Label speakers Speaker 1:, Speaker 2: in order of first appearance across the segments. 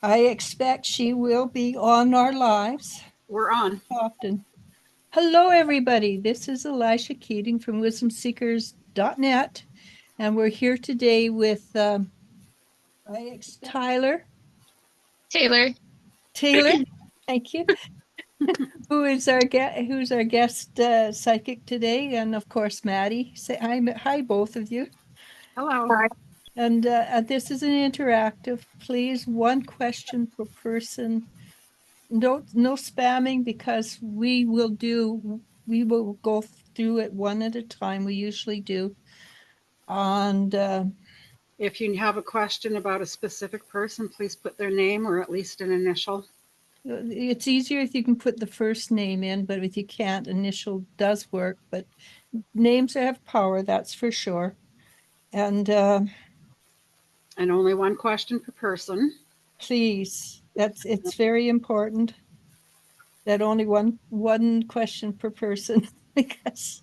Speaker 1: I expect she will be on our lives
Speaker 2: We're on.
Speaker 1: often. Hello, everybody. This is Eliz-Sha Keating from wisdomseekers.net, and we're here today with Tyler.
Speaker 3: Tayler.
Speaker 1: Taylor, thank you. Who's our guest psychic today, and of course Maddie. Say hi, both of you.
Speaker 2: Hello.
Speaker 3: Hi.
Speaker 1: And this is an interactive. Please, one question per person. No spamming, because we will go through it one at a time. We usually do. And
Speaker 2: If you have a question about a specific person, please put their name or at least an initial.
Speaker 1: it's easier if you can put the first name in, but if you can't, initial does work. But names have power, that's for sure. And
Speaker 2: And only one question per person.
Speaker 1: please, it's very important that only one question per person, because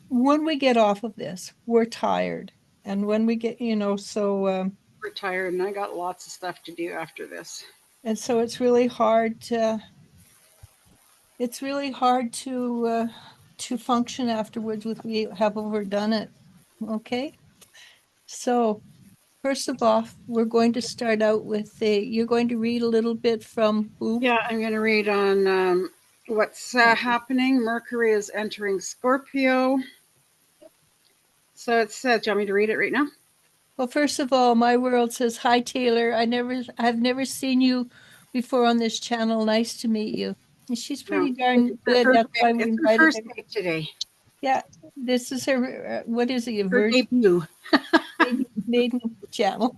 Speaker 1: when we get off of this, we're tired, and when we get,
Speaker 2: Retired, and I got lots of stuff to do after this.
Speaker 1: and so it's really hard to function afterwards with we have overdone it. Okay, so first of all, we're going to start out with you're going to read a little bit from who?
Speaker 2: Yeah, I'm going to read on what's happening. Mercury is entering Scorpio. So it says, do you want me to read it right now?
Speaker 1: Well, first of all, my world says, hi, Taylor. I've never seen you before on this channel. Nice to meet you. And she's pretty darn good. That's why we
Speaker 2: It's her
Speaker 1: invited
Speaker 2: first
Speaker 1: her.
Speaker 2: day today.
Speaker 1: Yeah, this is her, what is it,
Speaker 2: Her debut.
Speaker 1: maiden channel.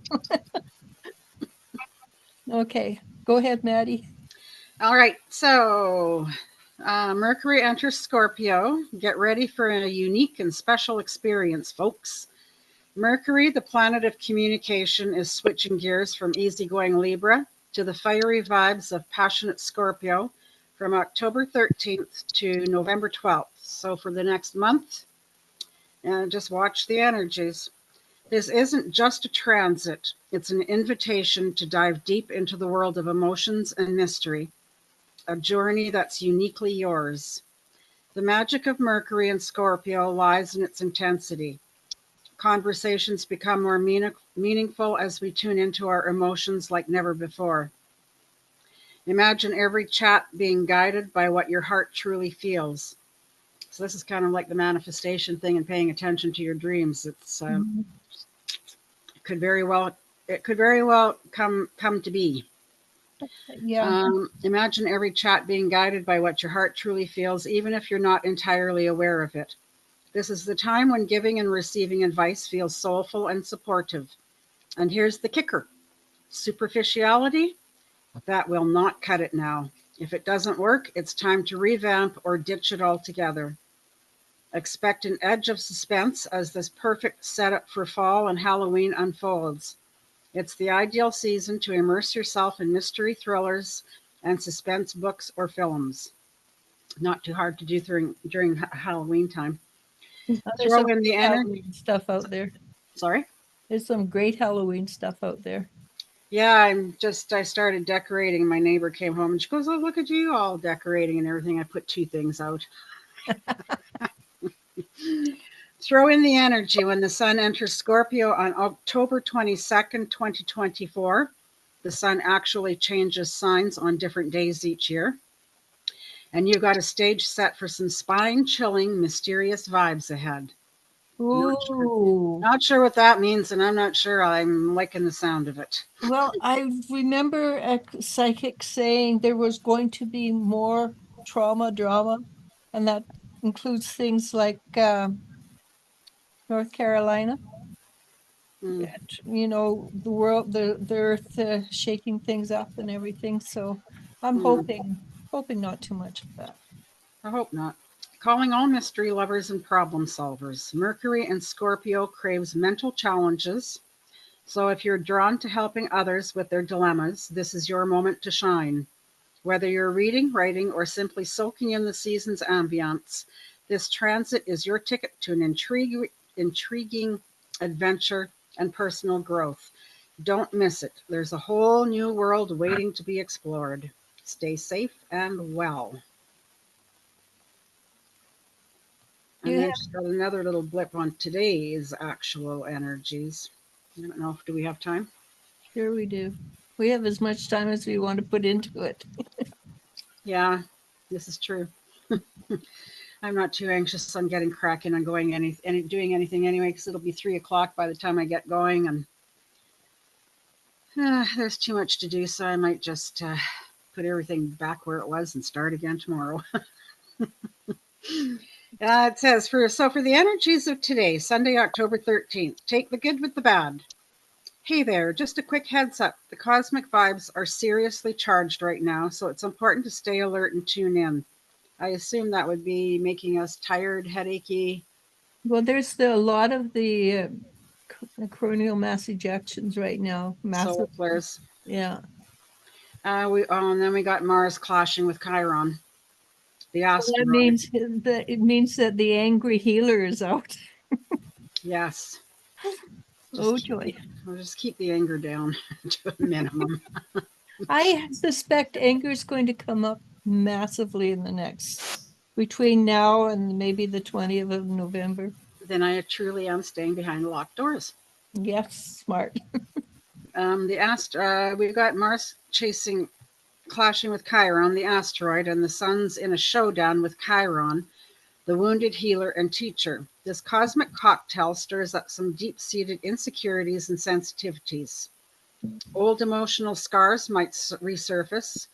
Speaker 1: Okay, go ahead, Maddie.
Speaker 2: All right, so Mercury enters Scorpio. Get ready for a unique and special experience, folks. Mercury, the planet of communication, is switching gears from easygoing Libra to the fiery vibes of passionate Scorpio from October 13th to November 12th. So for the next month, just watch the energies. This isn't just a transit, it's an invitation to dive deep into the world of emotions and mystery, a journey that's uniquely yours. The magic of Mercury in Scorpio lies in its intensity. Conversations become more meaningful as we tune into our emotions like never before. Imagine every chat being guided by what your heart truly feels. So this is kind of like the manifestation thing and paying attention to your dreams. Could very well come to be.
Speaker 1: Yeah.
Speaker 2: Imagine every chat being guided by what your heart truly feels, even if you're not entirely aware of it. This is the time when giving and receiving advice feels soulful and supportive. And here's the kicker: superficiality, that will not cut it now. If it doesn't work, it's time to revamp or ditch it altogether. Expect an edge of suspense as this perfect setup for fall and Halloween unfolds. It's the ideal season to immerse yourself in mystery thrillers and suspense books or films. Not too hard to do during Halloween time.
Speaker 1: There's
Speaker 2: Throw
Speaker 1: some
Speaker 2: in the
Speaker 1: great
Speaker 2: energy.
Speaker 1: Halloween stuff out there.
Speaker 2: Sorry?
Speaker 1: There's some great Halloween stuff out there.
Speaker 2: Yeah, I started decorating. My neighbor came home and she goes, "Oh, look at you all decorating and everything." I put two things out. Throw in the energy when the sun enters Scorpio on October 22nd, 2024. The sun actually changes signs on different days each year. And you've got a stage set for some spine chilling, mysterious vibes ahead.
Speaker 1: Ooh.
Speaker 2: Not sure what that means, and I'm not sure I'm liking the sound of it.
Speaker 1: Well, I remember a psychic saying there was going to be more drama, and that includes things like North Carolina.
Speaker 2: Mm,
Speaker 1: The world, the earth shaking things up and everything. So I'm
Speaker 2: mm,
Speaker 1: hoping not too much of that.
Speaker 2: I hope not. Calling all mystery lovers and problem solvers. Mercury and Scorpio craves mental challenges. So if you're drawn to helping others with their dilemmas, this is your moment to shine. Whether you're reading, writing, or simply soaking in the season's ambience, this transit is your ticket to an intriguing adventure and personal growth. Don't miss it. There's a whole new world waiting to be explored. Stay safe and well. And
Speaker 1: You
Speaker 2: then
Speaker 1: have,
Speaker 2: she's got another little blip on today's actual energies. I don't know. Do we have time?
Speaker 1: sure we do. We have as much time as we want to put into it.
Speaker 2: Yeah, this is true. I'm not too anxious on getting cracking on going doing anything anyway, because it'll be 3 o'clock by the time I get going, and there's too much to do, so I might just put everything back where it was and start again tomorrow. It says for the energies of today, Sunday, October 13th, take the good with the bad. Hey there, just a quick heads up. The cosmic vibes are seriously charged right now, so it's important to stay alert and tune in. I assume that would be making us tired, headachy.
Speaker 1: Well, there's a lot of the coronal mass ejections right now.
Speaker 2: Solar
Speaker 1: Massive.
Speaker 2: flares.
Speaker 1: Yeah.
Speaker 2: And then we got Mars clashing with Chiron, the
Speaker 1: That
Speaker 2: asteroid.
Speaker 1: means that it means that the angry healer is out.
Speaker 2: Yes.
Speaker 1: Oh joy.
Speaker 2: We'll just keep the anger down to a minimum.
Speaker 1: I suspect anger is going to come up massively in the next, between now and maybe the 20th of November.
Speaker 2: Then I truly am staying behind locked doors.
Speaker 1: Yes, smart.
Speaker 2: We've got Mars clashing with Chiron, the asteroid, and the sun's in a showdown with Chiron, the wounded healer and teacher. This cosmic cocktail stirs up some deep-seated insecurities and sensitivities. Old emotional scars might resurface,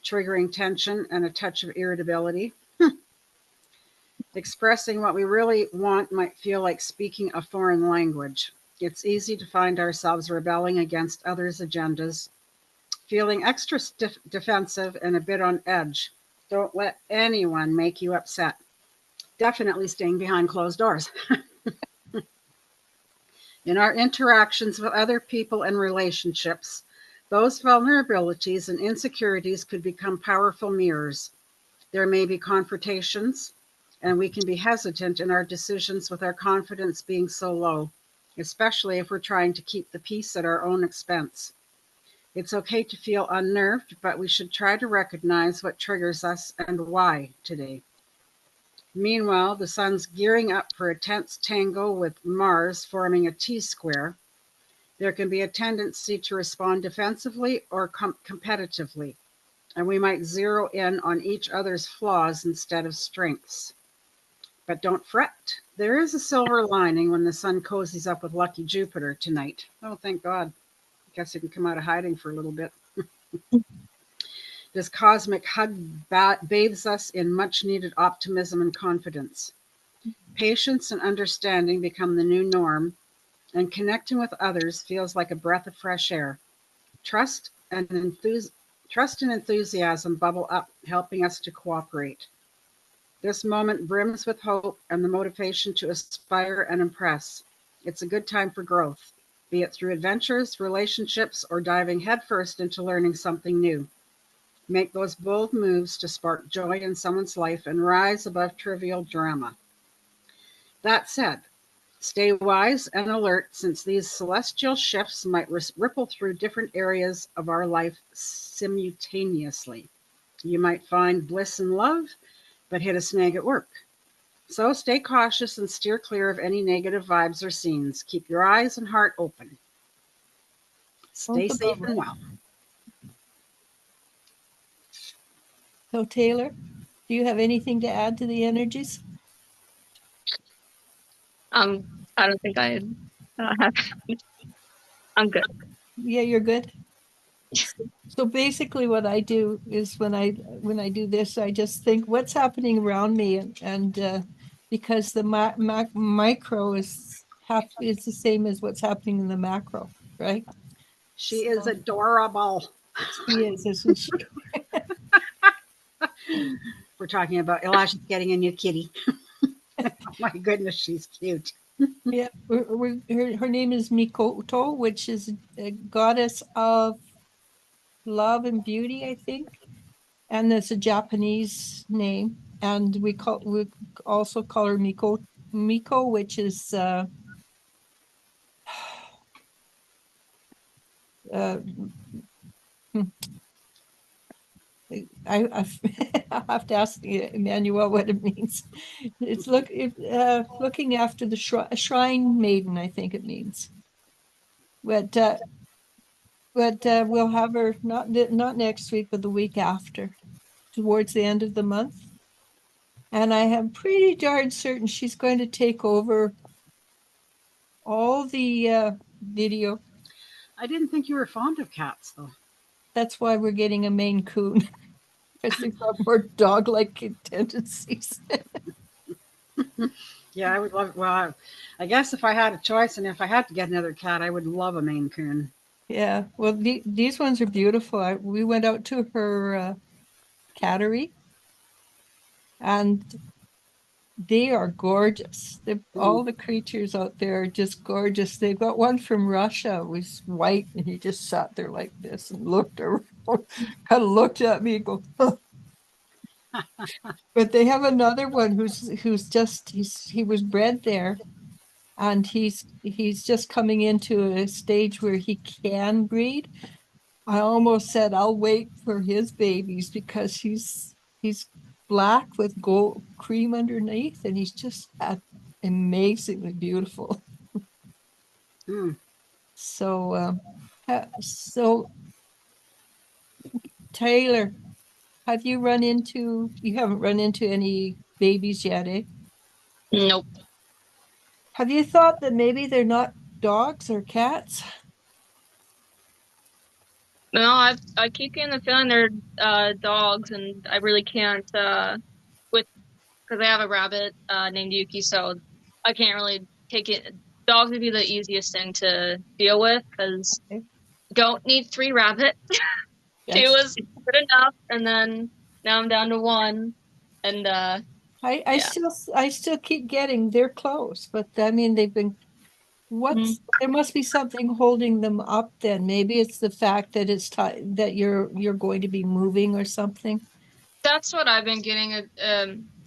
Speaker 2: triggering tension and a touch of irritability. Expressing what we really want might feel like speaking a foreign language. It's easy to find ourselves rebelling against others' agendas, feeling extra defensive and a bit on edge. Don't let anyone make you upset. Definitely staying behind closed doors. In our interactions with other people and relationships, those vulnerabilities and insecurities could become powerful mirrors. There may be confrontations, and we can be hesitant in our decisions with our confidence being so low, especially if we're trying to keep the peace at our own expense. It's okay to feel unnerved, but we should try to recognize what triggers us and why today. Meanwhile, the sun's gearing up for a tense tango with Mars forming a T-square. There can be a tendency to respond defensively or competitively, and we might zero in on each other's flaws instead of strengths. But don't fret. There is a silver lining when the sun cozies up with lucky Jupiter tonight. Oh, thank God. I guess I can come out of hiding for a little bit. This cosmic hug bathes us in much needed optimism and confidence. Patience and understanding become the new norm, and connecting with others feels like a breath of fresh air. Trust and enthusiasm bubble up, helping us to cooperate. This moment brims with hope and the motivation to aspire and impress. It's a good time for growth, be it through adventures, relationships, or diving headfirst into learning something new. Make those bold moves to spark joy in someone's life and rise above trivial drama. That said, stay wise and alert, since these celestial shifts might ripple through different areas of our life simultaneously. You might find bliss in love, but hit a snag at work. So stay cautious and steer clear of any negative vibes or scenes. Keep your eyes and heart open. Stay safe and well.
Speaker 1: So Taylor, do you have anything to add to the energies?
Speaker 3: I don't think I have. I'm good.
Speaker 1: Yeah, you're good. So basically what I do is when I do this, I just think what's happening around me, and because the micro is the same as what's happening in the macro, right?
Speaker 2: She is adorable.
Speaker 1: She is, isn't she?
Speaker 2: We're talking about Eliz-Sha's getting a new kitty. Oh my goodness, she's cute.
Speaker 1: Yeah, her name is Mikoto, which is a goddess of love and beauty, I think. And it's a Japanese name. And we also call her Miko, which is I I'll have to ask Emmanuel what it means. It's looking after the shrine maiden, I think it means. But we'll have her not next week, but the week after, towards the end of the month. And I am pretty darn certain she's going to take over all the video.
Speaker 2: I didn't think you were fond of cats, though.
Speaker 1: That's why we're getting a Maine Coon. Because they've got more dog-like tendencies.
Speaker 2: Yeah, I would love. Well, I guess if I had a choice and if I had to get another cat, I would love a Maine Coon.
Speaker 1: Yeah, well, these ones are beautiful. We went out to her cattery, and they are gorgeous. All the creatures out there are just gorgeous. They've got one from Russia, was white, and he just sat there like this and looked around, kind of looked at me and go, huh. But they have another one who's just he was bred there, and he's just coming into a stage where he can breed. I almost said I'll wait for his babies because he's black with gold cream underneath, and he's just amazingly beautiful.
Speaker 2: Mm.
Speaker 1: So Taylor, you haven't run into any babies yet, eh?
Speaker 3: Nope.
Speaker 1: Have you thought that maybe they're not dogs or cats?
Speaker 3: No, I keep getting the feeling they're dogs, and I really can't because I have a rabbit named Yuki, so I can't really take it. Dogs would be the easiest thing to deal with because
Speaker 1: Okay.
Speaker 3: don't need 3 rabbits. 2 was good enough, and then now I'm down to 1, and
Speaker 1: I
Speaker 3: yeah.
Speaker 1: I still keep getting they're close, but I mean they've been there must be something holding them up then. Maybe it's the fact that that you're going to be moving or something.
Speaker 3: That's what I've been getting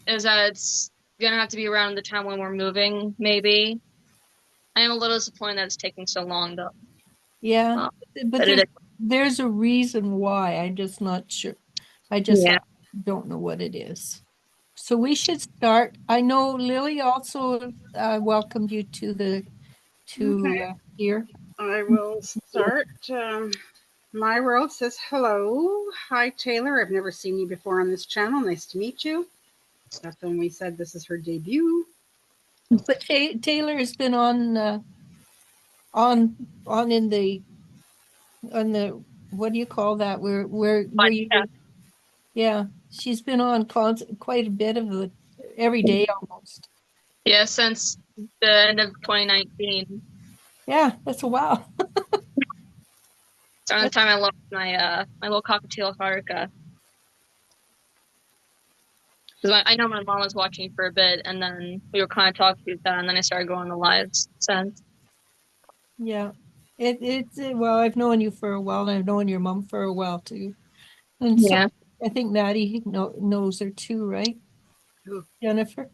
Speaker 3: is that it's gonna have to be around the time when we're moving, maybe. I am a little disappointed that it's taking so long though.
Speaker 1: Yeah, but
Speaker 3: But it
Speaker 1: there's a reason why. I'm just not sure. I just
Speaker 3: Yeah.
Speaker 1: don't know what it is. So we should start. I know Lily also welcomed you to
Speaker 2: Okay,
Speaker 1: here.
Speaker 2: I will start. My world says hello. Hi, Taylor. I've never seen you before on this channel. Nice to meet you. Definitely said this is her debut.
Speaker 1: But Taylor has been on in the on the what do you call that? Where you
Speaker 3: Yeah.
Speaker 1: yeah, she's been on quite a bit of it every day almost.
Speaker 3: Yeah, since the end of 2019.
Speaker 1: Yeah, that's a while.
Speaker 3: So the time I lost my little cockatiel Haruka. Because I know my mom was watching for a bit, and then we were kind of talking about that, and then I started going to lives since.
Speaker 1: Yeah, it's well, I've known you for a while, and I've known your mom for a while too, and so
Speaker 3: Yeah.
Speaker 1: I think Maddie knows her too, right?
Speaker 2: Ooh,
Speaker 1: Jennifer.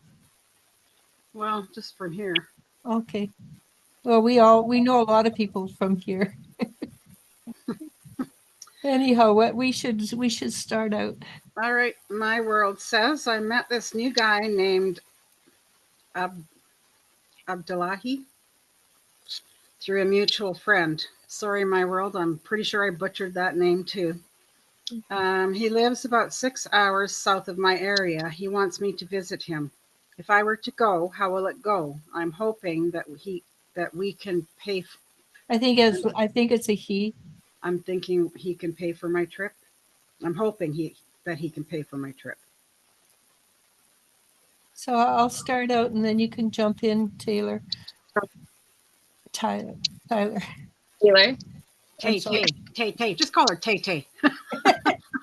Speaker 2: well, just from here.
Speaker 1: Okay. Well, we know a lot of people from here. Anyhow, what we should start out.
Speaker 2: All right, my world says I met this new guy named Ab- Abdullahi through a mutual friend. Sorry, my world. I'm pretty sure I butchered that name too. He lives about 6 hours south of my area. He wants me to visit him. If I were to go, how will it go? I'm hoping that we can pay.
Speaker 1: I think it's a he.
Speaker 2: I'm thinking he can pay for my trip. I'm hoping that he can pay for my trip.
Speaker 1: So I'll start out and then you can jump in, Taylor. Tyler.
Speaker 3: Taylor.
Speaker 2: Tay Tay, Tay Tay. Just call her Tay Tay.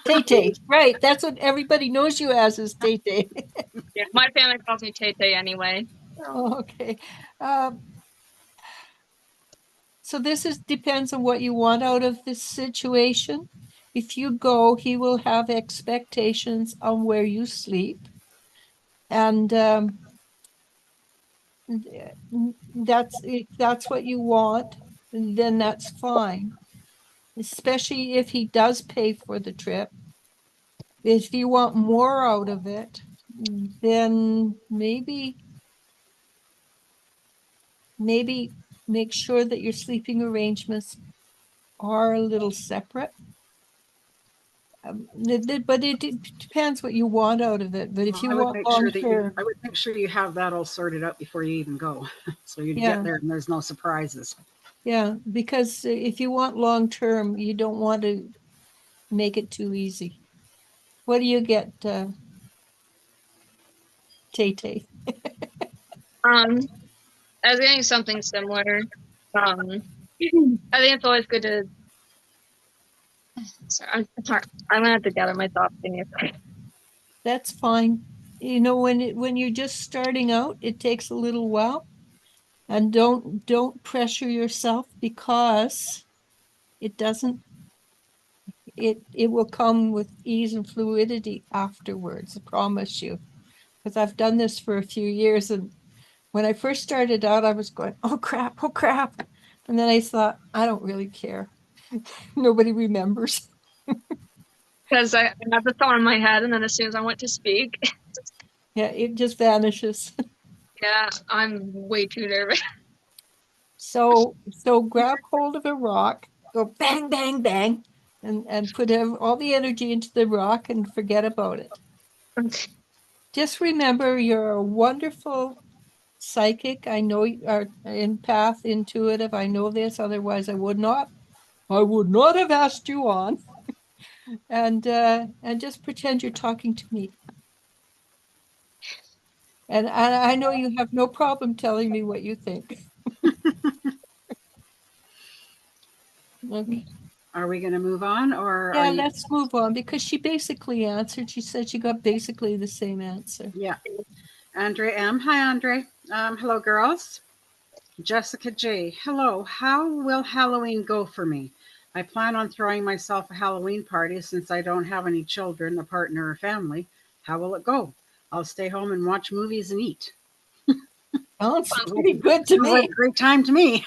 Speaker 1: Tay Tay. Right. That's what everybody knows you as is Tay Tay.
Speaker 3: Yeah, my family calls me Tay Tay anyway.
Speaker 1: Oh, okay. So this depends on what you want out of this situation. If you go, he will have expectations on where you sleep. And if that's what you want, then that's fine. especially if he does pay for the trip. If you want more out of it, then maybe make sure that your sleeping arrangements are a little separate. But it depends what you want out of it. But if you want long term,
Speaker 2: I would make sure you have that all sorted out before you even go, so you
Speaker 1: Yeah.
Speaker 2: get there and there's no surprises.
Speaker 1: yeah, because if you want long term, you don't want to make it too easy. What do you get, Tay?
Speaker 3: I was getting something similar. I think it's always good to. Sorry, I'm gonna have to gather my thoughts. Give me a second.
Speaker 1: That's fine. You know, when you're just starting out, it takes a little while. And don't pressure yourself, because it doesn't it will come with ease and fluidity afterwards, I promise you. Because I've done this for a few years, and when I first started out, I was going, oh crap, oh crap. And then I thought, I don't really care. Nobody remembers.
Speaker 3: Because I had the thought in my head, and then as soon as I went to speak,
Speaker 1: Yeah, it just vanishes.
Speaker 3: yeah, I'm way too nervous.
Speaker 1: So grab hold of a rock, go bang, bang, bang, and put all the energy into the rock and forget about it. Just remember, you're a wonderful psychic. I know you are empath, intuitive. I know this, otherwise I would not have asked you on. And just pretend you're talking to me. And I know you have no problem telling me what you think. Okay.
Speaker 2: Are we going to move on, or
Speaker 1: Yeah,
Speaker 2: are you?
Speaker 1: let's move on, because she basically answered. She said she got basically the same answer.
Speaker 2: Yeah. Andre M. Hi, Andre. Hello, girls. Jessica J. Hello. How will Halloween go for me? I plan on throwing myself a Halloween party since I don't have any children, a partner, or family. How will it go? I'll stay home and watch movies and eat.
Speaker 1: Sounds pretty good to
Speaker 2: Sounds
Speaker 1: me.
Speaker 2: like a great time to me.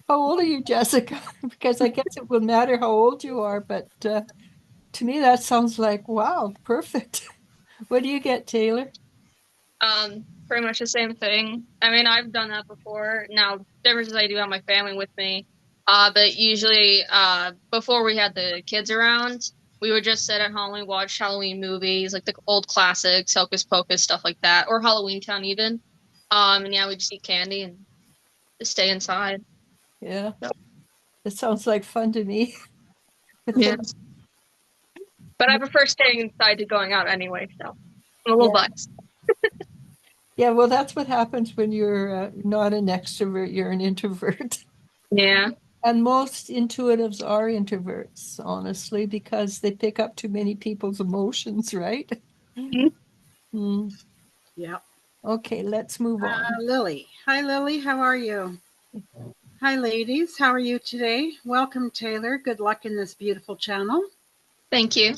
Speaker 1: How old are you, Jessica? Because I guess it will matter how old you are, but to me that sounds like, wow, perfect. What do you get, Taylor?
Speaker 3: Pretty much the same thing. I mean, I've done that before. Now, difference is I do have my family with me. But usually, before we had the kids around, we would just sit at home and watch Halloween movies, like the old classics, Hocus Pocus, stuff like that, or Halloween Town even. And yeah, we just eat candy and just stay inside.
Speaker 1: Yeah, that sounds like fun to me.
Speaker 3: Yeah. But I prefer staying inside to going out anyway, so I'm a little
Speaker 1: Yeah.
Speaker 3: biased.
Speaker 1: Yeah, well, that's what happens when you're not an extrovert, you're an introvert.
Speaker 3: Yeah.
Speaker 1: And most intuitives are introverts, honestly, because they pick up too many people's emotions, right?
Speaker 3: Mhm.
Speaker 1: Hmm.
Speaker 2: Yeah.
Speaker 1: Okay, let's move on.
Speaker 2: Lily. Hi, Lily. How are you? Hi, ladies. How are you today? Welcome, Taylor. Good luck in this beautiful channel.
Speaker 3: Thank you.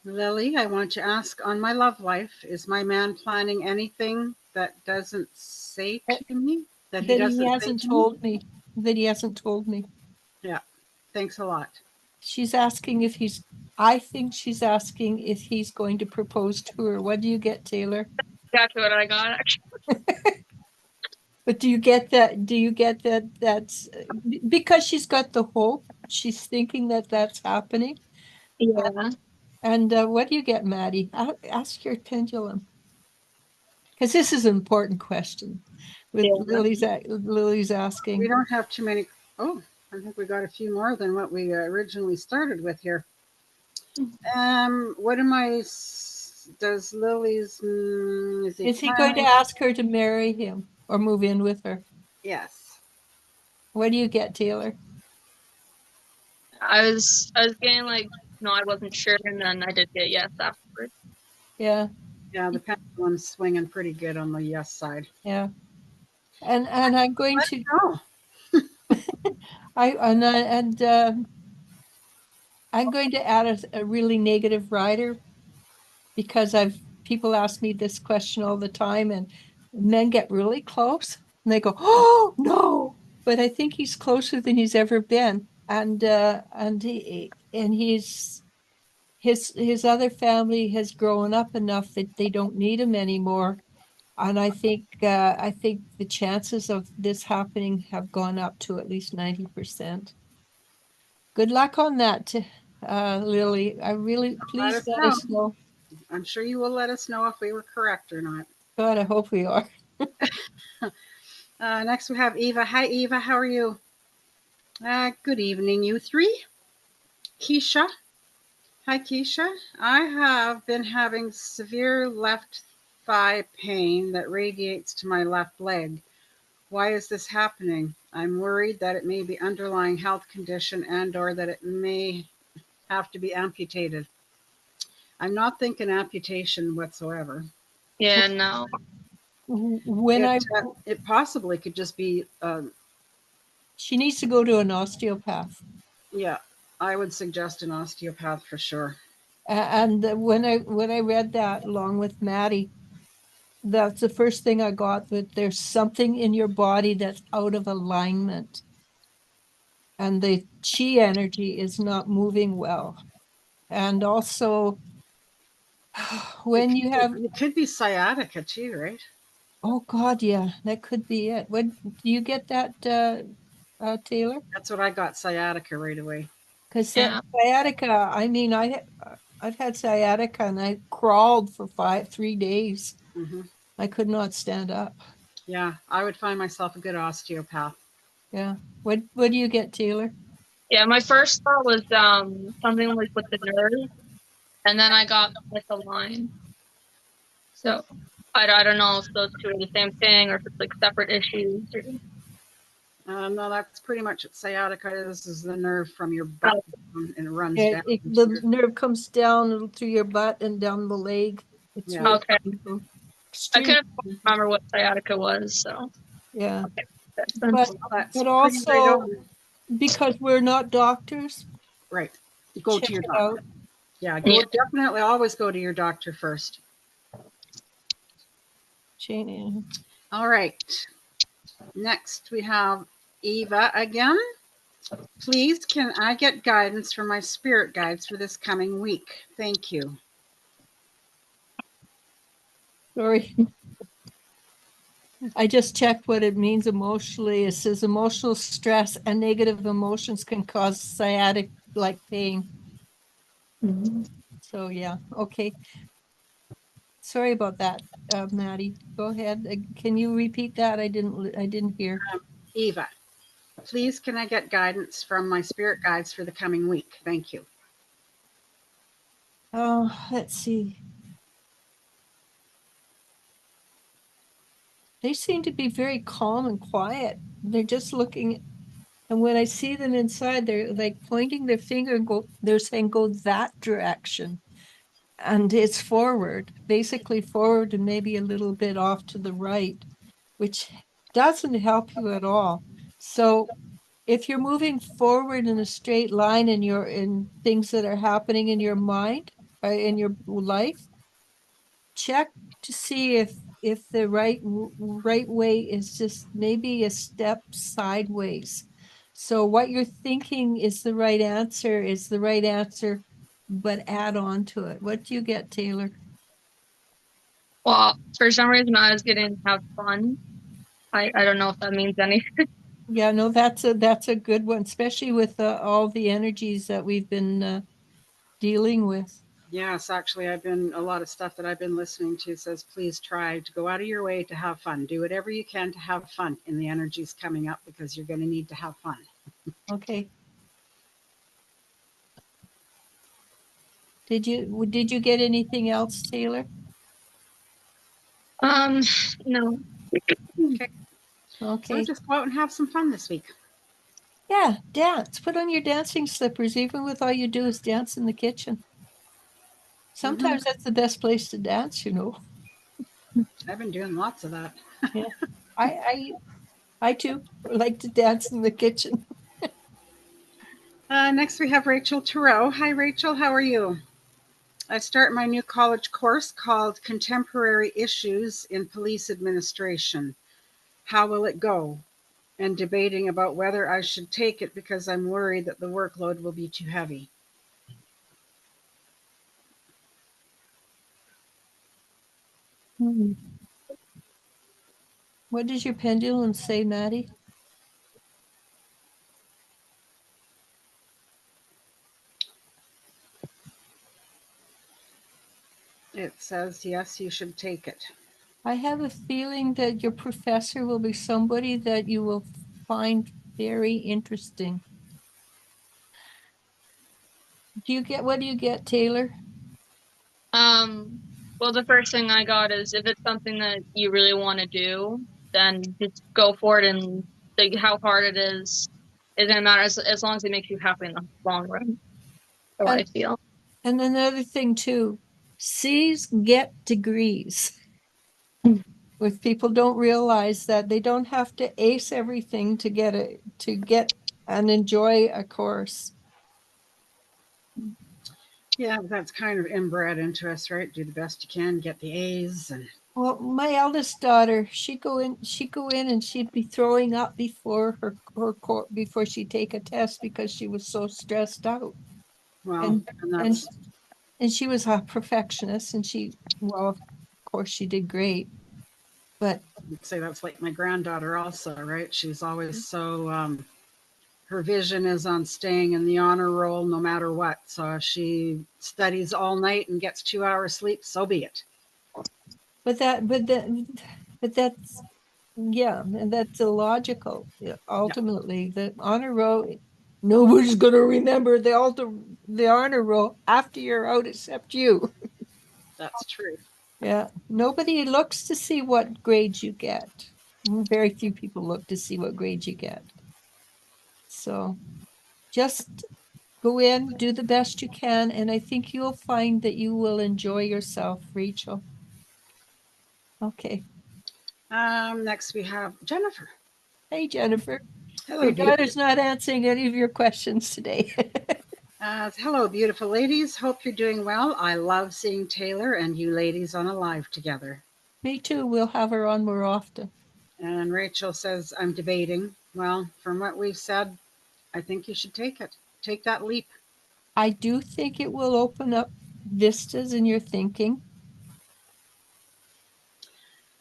Speaker 2: Lily, I want to ask on my love life, is my man planning anything that doesn't say to me? That he
Speaker 1: That he
Speaker 2: doesn't say
Speaker 1: hasn't
Speaker 2: to me?
Speaker 1: told me. That he hasn't told me.
Speaker 2: Yeah. Thanks a lot.
Speaker 1: She's asking if he's, I think she's asking if he's going to propose to her. What do you get, Taylor?
Speaker 3: That's what I got, actually.
Speaker 1: But do you get that? Do you get that? That's because she's got the hope. She's thinking that that's happening.
Speaker 3: Yeah.
Speaker 1: And what do you get, Maddie? Ask your pendulum. Because this is an important question. With
Speaker 3: Yeah.
Speaker 1: Lily's
Speaker 2: We
Speaker 1: asking.
Speaker 2: don't have too many. Oh, I think we got a few more than what we originally started with here. What am I? Does Lily's?
Speaker 1: Is he going to ask her to marry him or move in with her?
Speaker 2: Yes.
Speaker 1: What do you get, Taylor?
Speaker 3: I was getting like, no, I wasn't sure, and then I did get yes afterwards.
Speaker 1: Yeah,
Speaker 2: Yeah, the pendulum's swinging pretty good on the yes side.
Speaker 1: yeah. And I'm going to
Speaker 2: Oh,
Speaker 1: I'm going to add a really negative rider, because people ask me this question all the time, and men get really close and they go, oh no, but I think he's closer than he's ever been. and his other family has grown up enough that they don't need him anymore. And I think the chances of this happening have gone up to at least 90%. Good luck on that, Lily. I really,
Speaker 2: Let
Speaker 1: please
Speaker 2: us
Speaker 1: let
Speaker 2: know.
Speaker 1: us know.
Speaker 2: I'm sure you will let us know if we were correct or not.
Speaker 1: God, I hope we are.
Speaker 2: Next we have Eva. Hi, Eva. How are you? Good evening, you three. Keisha. Hi, Keisha. I have been having severe left thigh pain that radiates to my left leg. Why is this happening? I'm worried that it may be underlying health condition and or that it may have to be amputated. I'm not thinking amputation whatsoever.
Speaker 3: Yeah, no.
Speaker 1: When
Speaker 2: It possibly could just be,
Speaker 1: she needs to go to an osteopath.
Speaker 2: yeah, I would suggest an osteopath for sure.
Speaker 1: And when I read that along with Maddie, that's the first thing I got, that there's something in your body that's out of alignment. And the chi energy is not moving well. And also, when you have,
Speaker 2: It could be sciatica too, right?
Speaker 1: oh God, yeah, that could be it. When do you get that, Taylor?
Speaker 2: That's what I got, sciatica right away.
Speaker 1: Because
Speaker 3: Yeah.
Speaker 1: sciatica, I mean, I've had sciatica and I crawled for 3 days.
Speaker 2: Hmm.
Speaker 1: I could not stand up.
Speaker 2: Yeah, I would find myself a good osteopath.
Speaker 1: Yeah. What do you get, Taylor?
Speaker 3: Yeah, my first thought was something like with the nerve, and then I got with the line. So I don't know if those two are the same thing or if it's like separate issues. Or,
Speaker 2: No, that's pretty much it. Sciatica. This is the nerve from your butt and it runs down.
Speaker 1: The nerve comes down through your butt and down the leg. It's
Speaker 2: Yeah.
Speaker 1: really
Speaker 3: okay.
Speaker 1: painful.
Speaker 3: I
Speaker 1: Extreme.
Speaker 3: couldn't remember what sciatica was, so
Speaker 1: Yeah.
Speaker 3: okay.
Speaker 1: But
Speaker 2: That's
Speaker 1: but
Speaker 2: pretty right
Speaker 1: also,
Speaker 2: on.
Speaker 1: because we're not doctors,
Speaker 2: Right. Go
Speaker 1: check
Speaker 2: to your
Speaker 1: it
Speaker 2: doctor.
Speaker 1: out.
Speaker 2: Yeah,
Speaker 3: Yeah.
Speaker 2: definitely always go to your doctor first.
Speaker 1: Jane,
Speaker 2: All right. Next we have Eva again. Please, can I get guidance from my spirit guides for this coming week? Thank you.
Speaker 1: sorry. I just checked what it means emotionally. It says emotional stress and negative emotions can cause sciatic like pain.
Speaker 3: Mhm.
Speaker 1: So yeah, okay. Sorry about that, Maddie. Go ahead. Can you repeat that? I didn't hear.
Speaker 2: Eva, please, can I get guidance from my spirit guides for the coming week? Thank you.
Speaker 1: Oh, let's see. They seem to be very calm and quiet. They're just looking, and when I see them inside, they're like pointing their finger and they're saying, go that direction. And it's forward, basically forward and maybe a little bit off to the right, which doesn't help you at all. So if you're moving forward in a straight line and you're in things that are happening in your mind, in your life, check to see if the right way is just maybe a step sideways. So what you're thinking is the right answer, but add on to it. What do you get, Taylor?
Speaker 3: Well, for some reason I was getting have fun. I don't know if that means anything.
Speaker 1: Yeah, no, that's a good one, especially with all the energies that we've been dealing with.
Speaker 2: Yes, actually, a lot of stuff that I've been listening to says, please try to go out of your way to have fun. Do whatever you can to have fun in the energies coming up because you're going to need to have fun.
Speaker 1: Okay. Did you get anything else, Taylor?
Speaker 3: No.
Speaker 2: Okay. So
Speaker 1: Okay.
Speaker 2: just go out and have some fun this week.
Speaker 1: Yeah, dance. Put on your dancing slippers, even with all you do is dance in the kitchen. Sometimes that's the best place to dance, you know.
Speaker 2: I've been doing lots of that.
Speaker 1: Yeah. I I too like to dance in the kitchen.
Speaker 2: Next, we have Rachel Thoreau. Hi, Rachel. How are you? I start my new college course called Contemporary Issues in Police Administration. How will it go? and debating about whether I should take it because I'm worried that the workload will be too heavy.
Speaker 1: What does your pendulum say, Maddie?
Speaker 2: It says, yes, you should take it.
Speaker 1: I have a feeling that your professor will be somebody that you will find very interesting. What do you get, Tayler?
Speaker 3: Well, the first thing I got is if it's something that you really want to do, then just go for it, and like how hard it is, it doesn't matter as long as it makes you happy in the long run. Or I feel.
Speaker 1: And another thing too, C's get degrees. If people don't realize that they don't have to ace everything to get and enjoy a course.
Speaker 2: Yeah, that's kind of inbred into us, right? Do the best you can, get the A's, and
Speaker 1: Well, my eldest daughter, she'd go in and she'd be throwing up before before she'd take a test because she was so stressed out.
Speaker 2: well,
Speaker 1: And
Speaker 2: and that's
Speaker 1: she was a perfectionist, and well, of course she did great. But
Speaker 2: I'd say that's like my granddaughter also, right? She's always so her vision is on staying in the honor roll no matter what. So if she studies all night and gets 2 hours sleep, so be it.
Speaker 1: but that's yeah, and that's illogical. Yeah, ultimately, the honor roll, nobody's gonna remember the honor roll after you're out except you.
Speaker 2: That's true.
Speaker 1: Yeah, nobody looks to see what grades you get. Very few people look to see what grades you get. So just go in, do the best you can, and I think you'll find that you will enjoy yourself, Rachel. Okay.
Speaker 2: Next we have Jennifer.
Speaker 1: Hey, Jennifer.
Speaker 2: Hello,
Speaker 1: Your
Speaker 2: beautiful.
Speaker 1: daughter's not answering any of your questions today.
Speaker 2: Hello, beautiful ladies. Hope you're doing well. I love seeing Tayler and you ladies on a live together.
Speaker 1: Me too. We'll have her on more often.
Speaker 2: And Rachel says, I'm debating. Well, from what we've said, I think you should take it. Take that leap.
Speaker 1: I do think it will open up vistas in your thinking.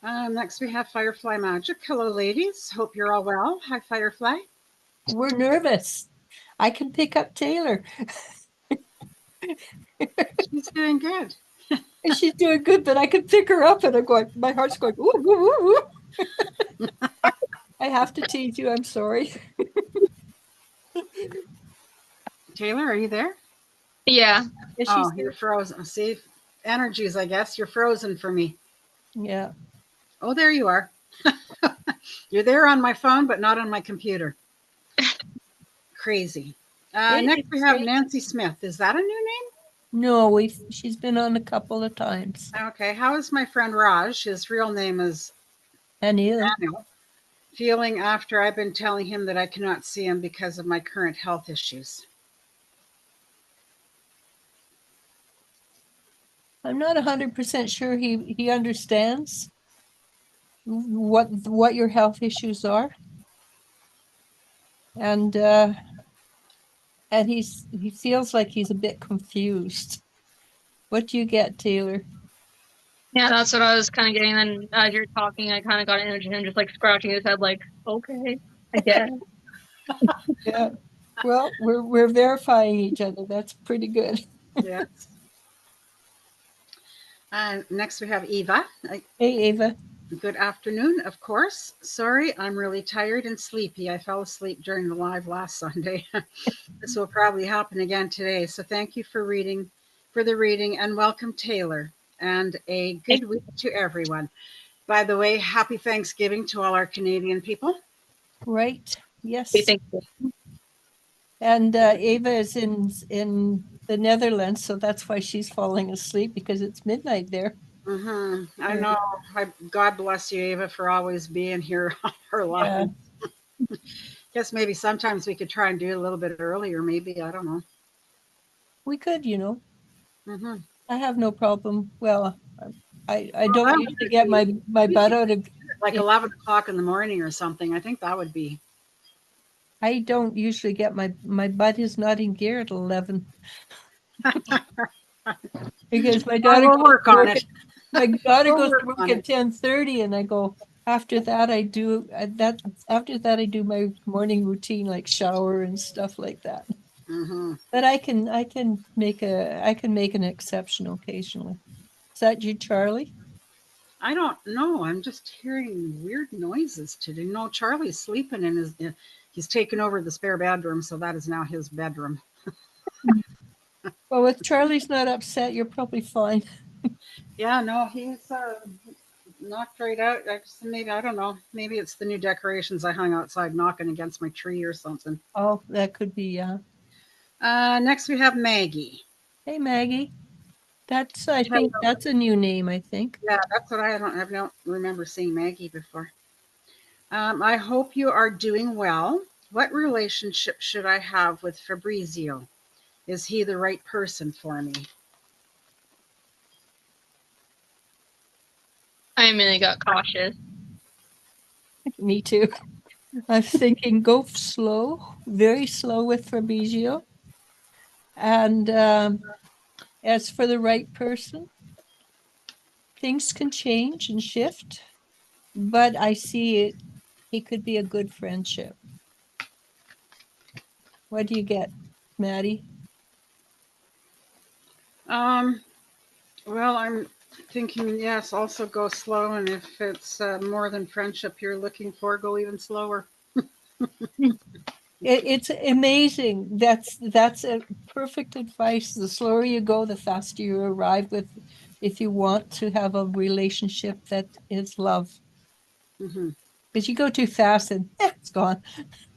Speaker 2: Next, we have Firefly Magic. Hello, ladies. Hope you're all well. Hi, Firefly.
Speaker 1: We're nervous. I can pick up Tayler.
Speaker 2: She's doing good.
Speaker 1: And she's doing good, but I can pick her up, and my heart's going, ooh, ooh, ooh, ooh. I have to tease you. I'm sorry.
Speaker 2: Tayler, are you there?
Speaker 3: Yeah.
Speaker 2: Oh, you're frozen. See, energies, I guess. You're frozen for me.
Speaker 1: Yeah.
Speaker 2: Oh, there you are. You're there on my phone, but not on my computer. Crazy. Next, we have Nancy Smith. Is that a new name?
Speaker 1: No, she's been on a couple of times.
Speaker 2: Okay. How is my friend Raj? His real name is
Speaker 1: Daniel.
Speaker 2: Feeling after I've been telling him that I cannot see him because of my current health issues.
Speaker 1: I'm not 100% sure he understands what your health issues are. And he feels like he's a bit confused. What do you get, Tayler?
Speaker 3: Yeah, that's what I was kind of getting. And as you're talking, I kind of got an image of him just like scratching his head, like, okay, I guess.
Speaker 1: Yeah. Well, we're verifying each other. That's pretty good.
Speaker 2: Yes. Next, we have Eva.
Speaker 1: Hey, Ava.
Speaker 2: Good afternoon, of course. Sorry, I'm really tired and sleepy. I fell asleep during the live last Sunday. This will probably happen again today. So thank you for the reading, and welcome, Tayler, and a good week to everyone. By the way, happy Thanksgiving to all our Canadian people.
Speaker 1: Right. Yes.
Speaker 3: Thank you.
Speaker 1: And Ava is in the Netherlands, so that's why she's falling asleep, because it's midnight there.
Speaker 2: Mm-hmm. I know. God bless you, Ava, for always being here on her live. Yeah. Guess maybe sometimes we could try and do it a little bit earlier. Maybe, I don't know.
Speaker 1: We could,
Speaker 2: Mm-hmm.
Speaker 1: I have no problem. Well, I don't usually get my butt out of
Speaker 2: like 11 o'clock in the morning or something. I think that would be
Speaker 1: I don't usually get my butt is not in gear at 11. Because my daughter
Speaker 2: We'll
Speaker 1: goes
Speaker 2: work
Speaker 1: to
Speaker 2: on
Speaker 1: work
Speaker 2: it.
Speaker 1: at, my daughter
Speaker 2: We'll
Speaker 1: goes
Speaker 2: work
Speaker 1: to work
Speaker 2: on
Speaker 1: at
Speaker 2: it.
Speaker 1: 10:30 and I go, after that I do after that I do my morning routine like shower and stuff like that.
Speaker 2: Mm-hmm.
Speaker 1: But I can make an exception occasionally. Is that you, Charlie?
Speaker 2: I don't know. I'm just hearing weird noises today. No, Charlie's sleeping in his. He's taken over the spare bedroom, so that is now his bedroom.
Speaker 1: Well, if Charlie's not upset, you're probably fine.
Speaker 2: Yeah, no, he's knocked right out. Maybe I don't know. Maybe it's the new decorations I hung outside knocking against my tree or something.
Speaker 1: Oh, that could be,
Speaker 2: Next we have Maggie.
Speaker 1: Hey, Maggie. I think that's a new name, I think.
Speaker 2: Yeah, that's what I don't remember seeing Maggie before. I hope you are doing well. What relationship should I have with Fabrizio? Is he the right person for me?
Speaker 3: I immediately got cautious.
Speaker 1: Me too. I'm thinking go slow, very slow with Fabrizio. And as for the right person, things can change and shift, but I see it. He could be a good friendship. What do you get, Maddie?
Speaker 2: Well, I'm thinking, yes, also go slow. And if it's more than friendship you're looking for, go even slower.
Speaker 1: It's amazing. That's a perfect advice. The slower you go, the faster you arrive with, if you want to have a relationship that is love.
Speaker 2: Mm-hmm.
Speaker 1: Because you go too fast and it's gone.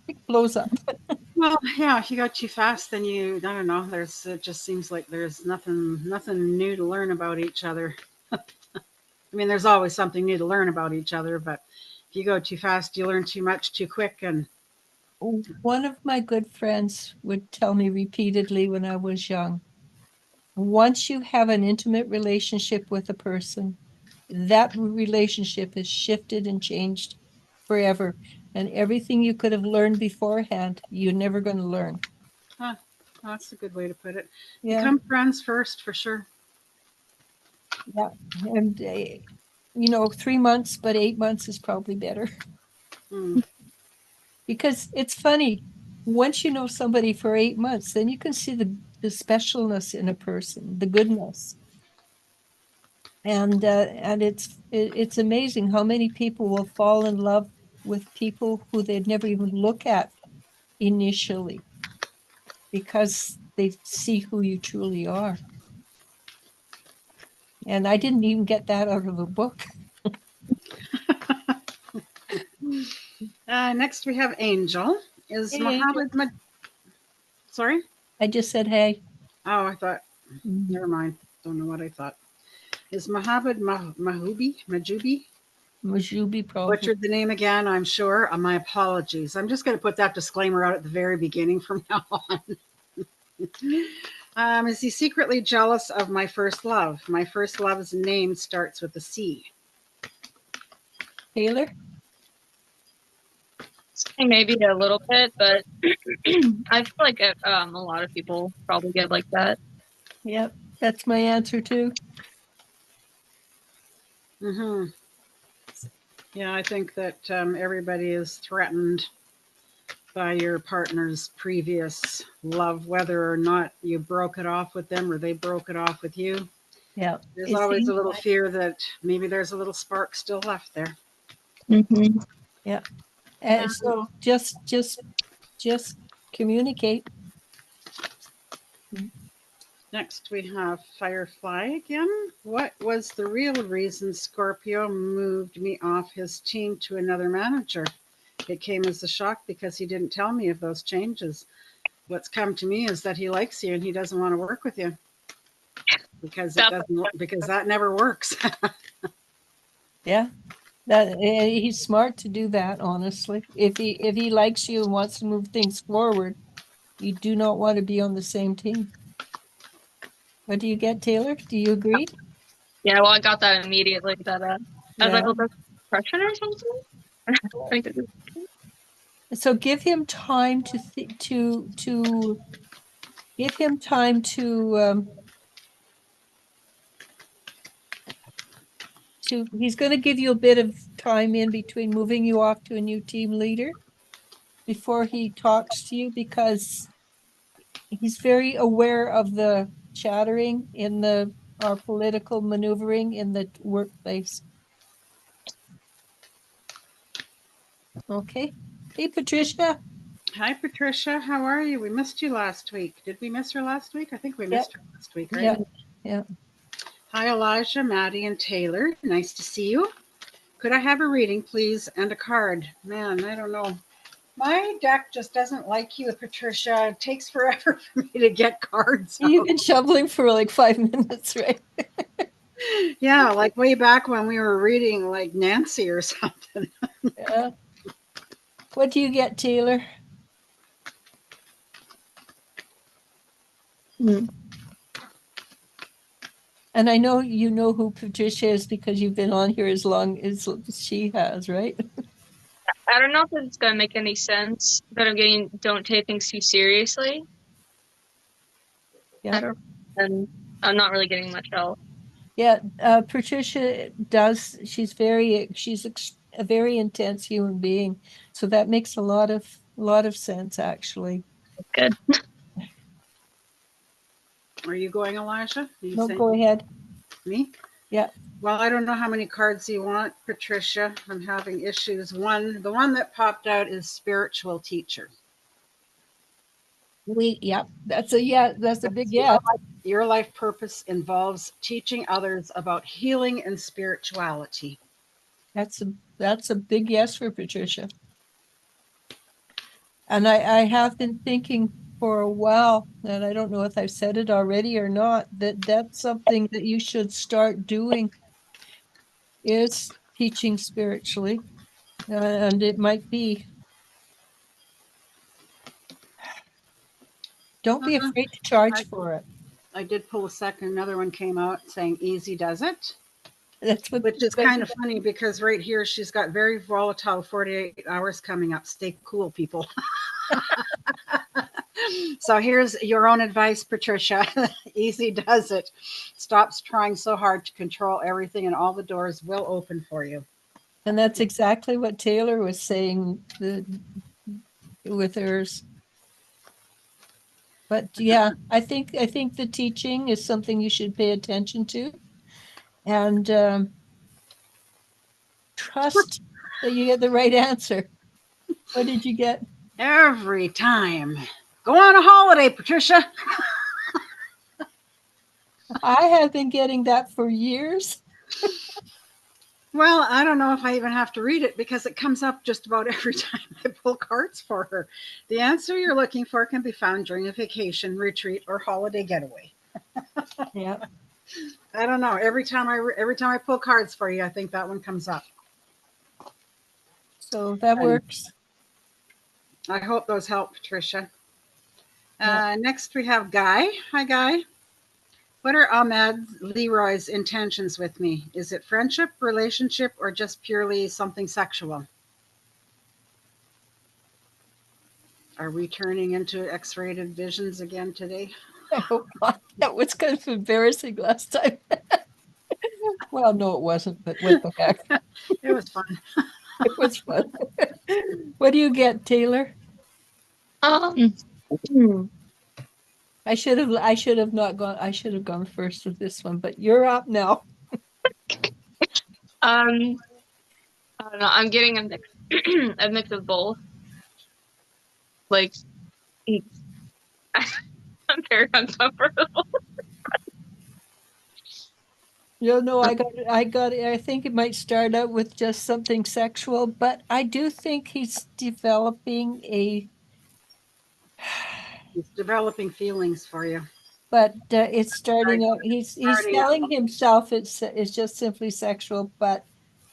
Speaker 1: It blows up.
Speaker 2: Well, yeah, if you go too fast, then I don't know. It just seems like there's nothing new to learn about each other. I mean, there's always something new to learn about each other, but if you go too fast, you learn too much too quick. And
Speaker 1: One of my good friends would tell me repeatedly when I was young, once you have an intimate relationship with a person, that relationship is shifted and changed forever. And everything you could have learned beforehand, you're never going to learn.
Speaker 2: that's a good way to put it.
Speaker 1: Yeah.
Speaker 2: Become friends first, for sure.
Speaker 1: Yeah. And, 3 months, but 8 months is probably better.
Speaker 2: Mm.
Speaker 1: Because it's funny, once you know somebody for 8 months, then you can see the specialness in a person, the goodness. And it's amazing how many people will fall in love with people who they'd never even look at initially because they see who you truly are. And I didn't even get that out of a book.
Speaker 2: Next, we have Angel. Is
Speaker 1: Hey,
Speaker 2: Mohammed? Sorry?
Speaker 1: I just said, hey.
Speaker 2: Oh, I thought.
Speaker 1: Mhm.
Speaker 2: Never mind. Don't know what I thought. Is Mohammed Majubi?
Speaker 1: Majubi probably.
Speaker 2: Butchered the name again, I'm sure. My apologies. I'm just going to put that disclaimer out at the very beginning from now on. Is he secretly jealous of my first love? My first love's name starts with a C.
Speaker 1: Tayler?
Speaker 3: Maybe a little bit, but I feel like a lot of people probably get like that.
Speaker 1: Yep, that's my answer too.
Speaker 2: Mm-hmm. Yeah, I think that everybody is threatened by your partner's previous love, whether or not you broke it off with them or they broke it off with you.
Speaker 1: Yeah.
Speaker 2: There's
Speaker 1: It
Speaker 2: always
Speaker 1: seems
Speaker 2: a little
Speaker 1: like-
Speaker 2: fear that maybe there's a little spark still left there.
Speaker 3: Mm-hmm.
Speaker 1: Yeah. So just communicate.
Speaker 2: Next, we have Firefly again. What was the real reason Scorpio moved me off his team to another manager? It came as a shock because he didn't tell me of those changes. What's come to me is that he likes you and he doesn't want to work with you because that never works.
Speaker 1: Yeah. That he's smart to do that, honestly. If he likes you and wants to move things forward, you do not want to be on the same team. What do you get, Tayler? Do you agree?
Speaker 3: Yeah, well, I got that immediately. That I was like,
Speaker 1: Yeah.
Speaker 3: well, that's depression or something.
Speaker 1: So give him time to give him time to he's going to give you a bit of time in between moving you off to a new team leader before he talks to you, because he's very aware of the chattering in our political maneuvering in the workplace. Okay. Hey, Patricia.
Speaker 2: Hi, Patricia. How are you? We missed you last week. Did we miss her last week? I think we missed her last week, right?
Speaker 1: Yeah.
Speaker 2: Hi, Eliz-Sha, Maddie, and Tayler. Nice to see you. Could I have a reading, please, and a card? Man, I don't know. My deck just doesn't like you, Patricia. It takes forever for me to get cards.
Speaker 1: You've been shoveling for like 5 minutes, right?
Speaker 2: Yeah, like way back when we were reading like Nancy or something.
Speaker 1: Yeah. What do you get, Taylor? And I know you know who Patricia is because you've been on here as long as she has, right?
Speaker 3: I don't know if it's gonna make any sense, but I'm getting don't take things too seriously.
Speaker 1: Yeah.
Speaker 3: I don't, and I'm not really getting much else.
Speaker 1: Yeah, Patricia does. She's a very intense human being, so that makes a lot of sense, actually.
Speaker 3: Good.
Speaker 2: Are you going, Eliz-Sha?
Speaker 1: No, go ahead.
Speaker 2: Me?
Speaker 1: Yeah.
Speaker 2: Well, I don't know how many cards you want, Patricia. I'm having issues. The one that popped out is spiritual teacher.
Speaker 1: That's a big yeah.
Speaker 2: Your life purpose involves teaching others about healing and spirituality.
Speaker 1: That's a big yes for Patricia. And I have been thinking for a while, and I don't know if I've said it already or not, that's something that you should start doing, is teaching spiritually. And it might be, don't be afraid to charge for it.
Speaker 2: I did pull another one came out saying easy does it.
Speaker 1: That's what,
Speaker 2: which is kind of funny because right here she's got very volatile 48 hours coming up. Stay cool, people. So here's your own advice, Patricia. Easy does it. Stops trying so hard to control everything and all the doors will open for you.
Speaker 1: And that's exactly what Taylor was saying with hers. But yeah, I think the teaching is something you should pay attention to, and trust that you get the right answer. What did you get?
Speaker 2: Every time. Go on a holiday, Patricia.
Speaker 1: I have been getting that for years.
Speaker 2: Well, I don't know if I even have to read it because it comes up just about every time I pull cards for her. The answer you're looking for can be found during a vacation, retreat, or holiday getaway.
Speaker 1: Yeah.
Speaker 2: I don't know. Every time I pull cards for you, I think that one comes up.
Speaker 1: So that works.
Speaker 2: I hope those help, Patricia. Next we have Guy. Hi, Guy. What are Ahmed Leroy's intentions with me? Is it friendship, relationship, or just purely something sexual? Are we turning into X-rated visions again today?
Speaker 1: I hope not. That was kind of embarrassing last time. Well, no, it wasn't, but what the heck?
Speaker 2: It was fun.
Speaker 1: It was fun. What do you get, Taylor? I should have gone first with this one, but you're up now.
Speaker 3: I don't know. I'm getting a mix, a mix of both. Like, I'm very uncomfortable.
Speaker 1: No, I think it might start out with just something sexual, but I do think he's developing
Speaker 2: He's developing feelings for you.
Speaker 1: but it's starting out, he's telling himself it's just simply sexual, but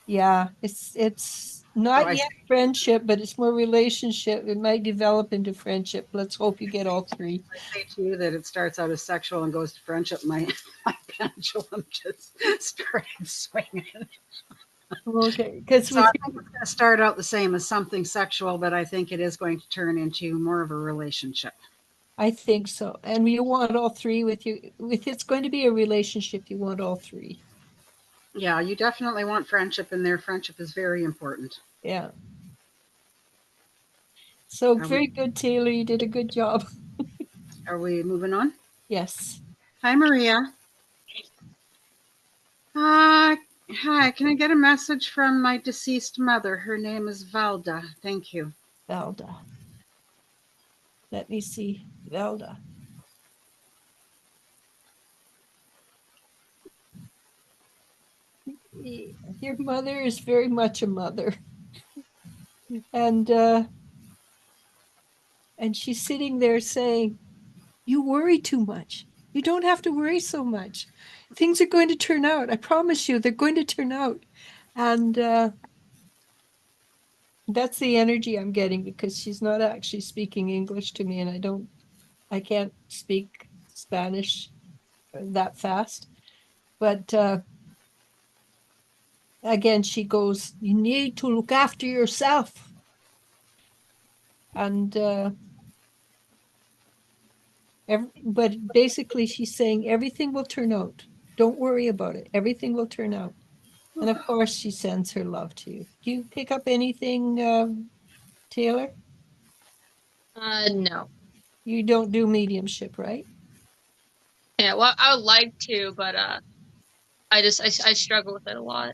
Speaker 1: yeah, it's not yet friendship, but it's more relationship. It might develop into friendship. Let's hope you get all three.
Speaker 2: I say to you that it starts out as sexual and goes to friendship. My pendulum just started swinging.
Speaker 1: Okay, because
Speaker 2: So I think it's going to start out the same as something sexual, but I think it is going to turn into more of a relationship.
Speaker 1: I think so. And you want all three with you. If it's going to be a relationship, you want all three.
Speaker 2: Yeah, you definitely want friendship in there. Friendship is very important.
Speaker 1: Yeah. So
Speaker 2: Are we,
Speaker 1: very good, Taylor. You did a good job.
Speaker 2: are we moving on?
Speaker 1: Yes.
Speaker 2: Hi, Maria. Uh, Hi, can I get a message from my deceased mother? Her name is Valda. Thank you.
Speaker 1: Velda. Let me see. Velda. Your mother is very much a mother. And and she's sitting there saying, you worry too much. You don't have to worry so much. Things are going to turn out. I promise you, they're going to turn out. And that's the energy I'm getting because she's not actually speaking English to me, and I can't speak Spanish that fast. But again, she goes, you need to look after yourself. And but basically she's saying everything will turn out. Don't worry about it. Everything will turn out. And of course, she sends her love to you. Do you pick up anything, Taylor?
Speaker 3: No.
Speaker 1: You don't do mediumship, right?
Speaker 3: Yeah, well, I would like to, but I struggle with it a lot.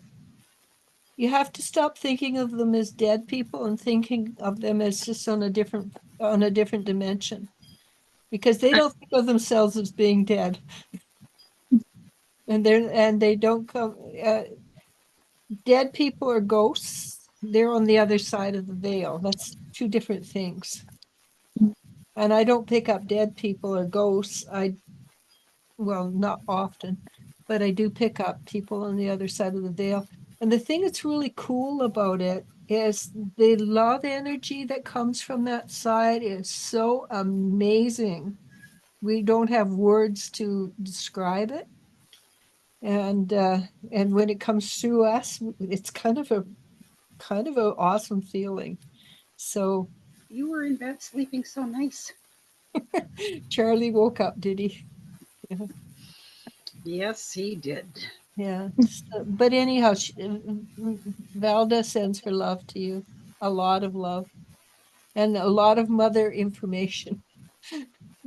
Speaker 1: You have to stop thinking of them as dead people and thinking of them as just on a different dimension, because they don't think of themselves as being dead, and they don't come. Dead people are ghosts. They're on the other side of the veil. That's two different things. And I don't pick up dead people or ghosts. Well, not often, but I do pick up people on the other side of the veil. And the thing that's really cool about it is the love energy that comes from that side is so amazing. We don't have words to describe it. And when it comes through us, it's kind of an awesome feeling. So
Speaker 2: You were in bed sleeping so nice.
Speaker 1: Charlie woke up, did he? Yeah.
Speaker 2: Yes, he did.
Speaker 1: Yeah. But anyhow, Valda sends her love to you, a lot of love, and a lot of mother information,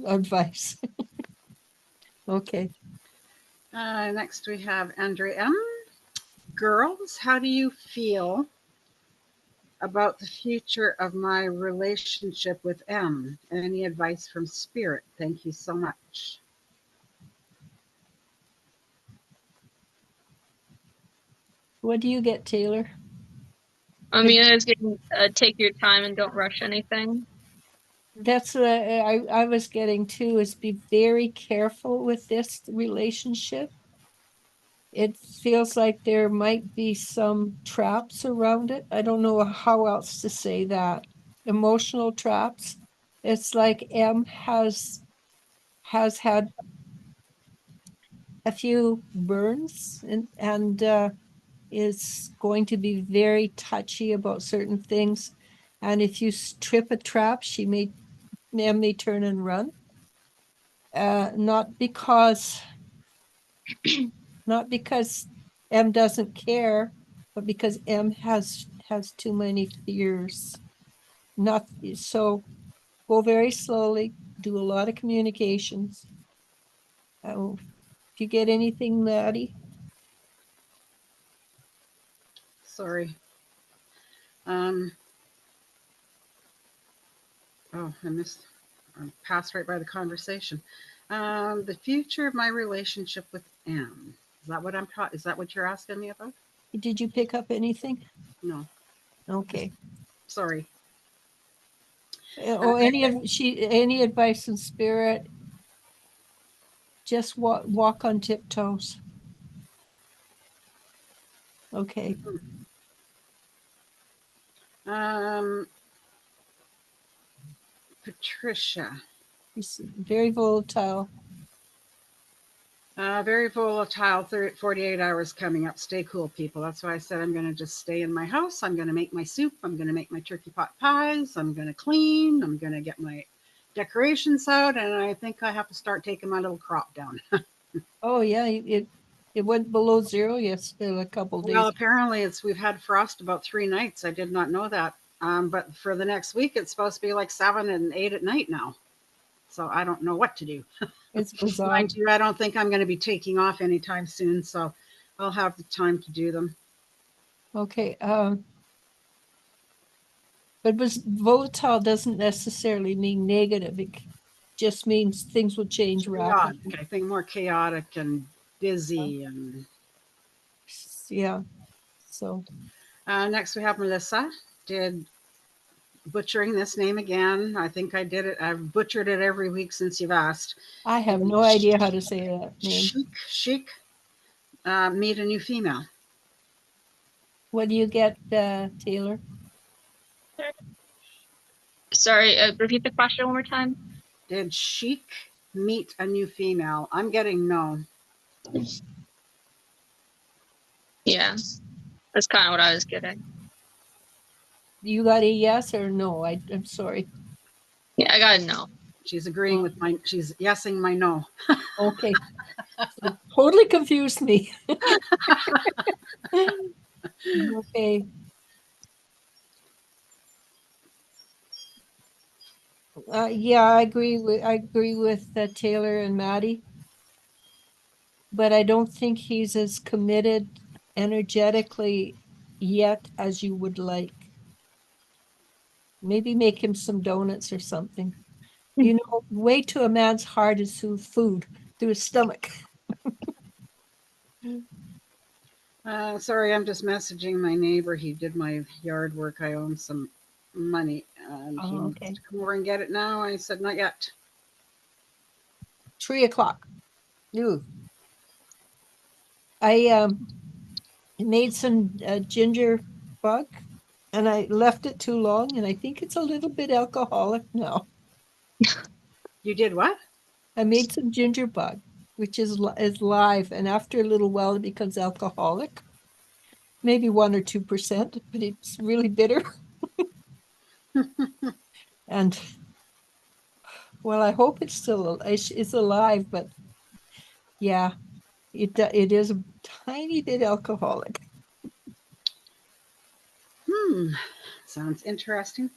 Speaker 1: advice. Okay.
Speaker 2: Next, we have Andre M. Girls, how do you feel about the future of my relationship with M? Any advice from Spirit? Thank you so much.
Speaker 1: What do you get, Taylor?
Speaker 3: I mean, it's getting take your time and don't rush anything.
Speaker 1: That's what I was getting too, is be very careful with this relationship. It feels like there might be some traps around it. I don't know how else to say that. Emotional traps. It's like M has had a few burns and is going to be very touchy about certain things. And if you trip a trap, M may turn and run. Not because not because M doesn't care, but because M has too many fears. Not so. Go very slowly. Do a lot of communications. If you get anything, Maddie,
Speaker 2: Sorry. Um, oh, I passed right by the conversation. The future of my relationship with M. Is that what I'm taught? Is that what you're asking me about?
Speaker 1: did you pick up anything?
Speaker 2: No,
Speaker 1: Okay.
Speaker 2: sorry.
Speaker 1: Or any advice in spirit? Just walk on tiptoes. Okay.
Speaker 2: Um, Patricia.
Speaker 1: He's very volatile.
Speaker 2: Very volatile, 48 hours coming up. Stay cool, people. That's why I said I'm going to just stay in my house. I'm going to make my soup. I'm going to make my turkey pot pies. I'm going to clean. I'm going to get my decorations out. And I think I have to start taking my little crop down.
Speaker 1: Oh, yeah, it went below zero yesterday, a couple
Speaker 2: Well,
Speaker 1: days.
Speaker 2: apparently we've had frost about 3 nights. I did not know that. But for the next week, it's supposed to be like 7 and 8 at night now. So I don't know what to do.
Speaker 1: It's bizarre.
Speaker 2: Mind you, I don't think I'm going to be taking off anytime soon. So I'll have the time to do them.
Speaker 1: Okay, but volatile doesn't necessarily mean negative. It just means things will change rapidly.
Speaker 2: Chaotic. I think more chaotic and busy. And
Speaker 1: Yeah, so
Speaker 2: next we have Melissa. Did butchering this name again. I think I did it. I've butchered it every week since you've asked.
Speaker 1: I have no idea how to say that name.
Speaker 2: Chic. Meet a new female.
Speaker 1: What do you get, Taylor?
Speaker 3: Sorry, repeat the question one more time.
Speaker 2: Did Chic meet a new female? I'm getting no.
Speaker 3: Yeah, that's kind of what I was getting.
Speaker 1: You got a yes or no? I'm sorry.
Speaker 3: Yeah, I got a no.
Speaker 2: She's agreeing with my, she's yesing my no.
Speaker 1: Okay. So totally confused me. Okay. Yeah, I agree with Taylor and Maddie, but I don't think he's as committed energetically yet as you would like. Maybe make him some donuts or something. You know, way to a man's heart is through food, through his stomach.
Speaker 2: Sorry, I'm just messaging my neighbor. He did my yard work. I owe him some money. And he needs to come over and get it now. I said, not yet.
Speaker 1: 3 o'clock. Ooh. I made some ginger bug and I left it too long and I think it's a little bit alcoholic now.
Speaker 2: You did what?
Speaker 1: I made some ginger bug, which is live, and after a little while it becomes alcoholic. Maybe 1 or 2%, but it's really bitter. And well, I hope it's still it's alive, but yeah, it is a tiny bit alcoholic.
Speaker 2: Sounds interesting.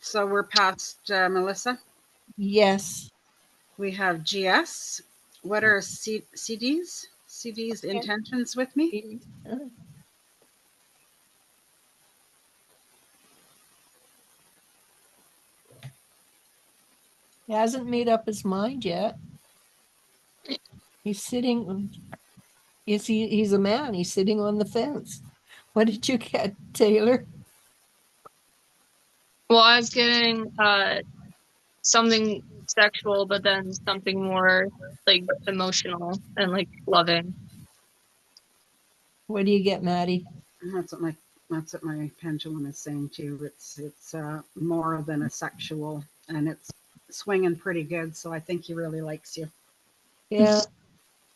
Speaker 2: So we're past Melissa.
Speaker 1: Yes.
Speaker 2: We have GS. What are CD's? CD's intentions with me?
Speaker 1: He hasn't made up his mind yet. He's sitting. He's a man. He's sitting on the fence. What did you get, Taylor?
Speaker 3: Well, I was getting something sexual, but then something more like emotional and like loving.
Speaker 1: What do you get, Maddie?
Speaker 2: That's what my pendulum is saying too. It's more than a sexual, and it's swinging pretty good. So I think he really likes you.
Speaker 1: Yeah,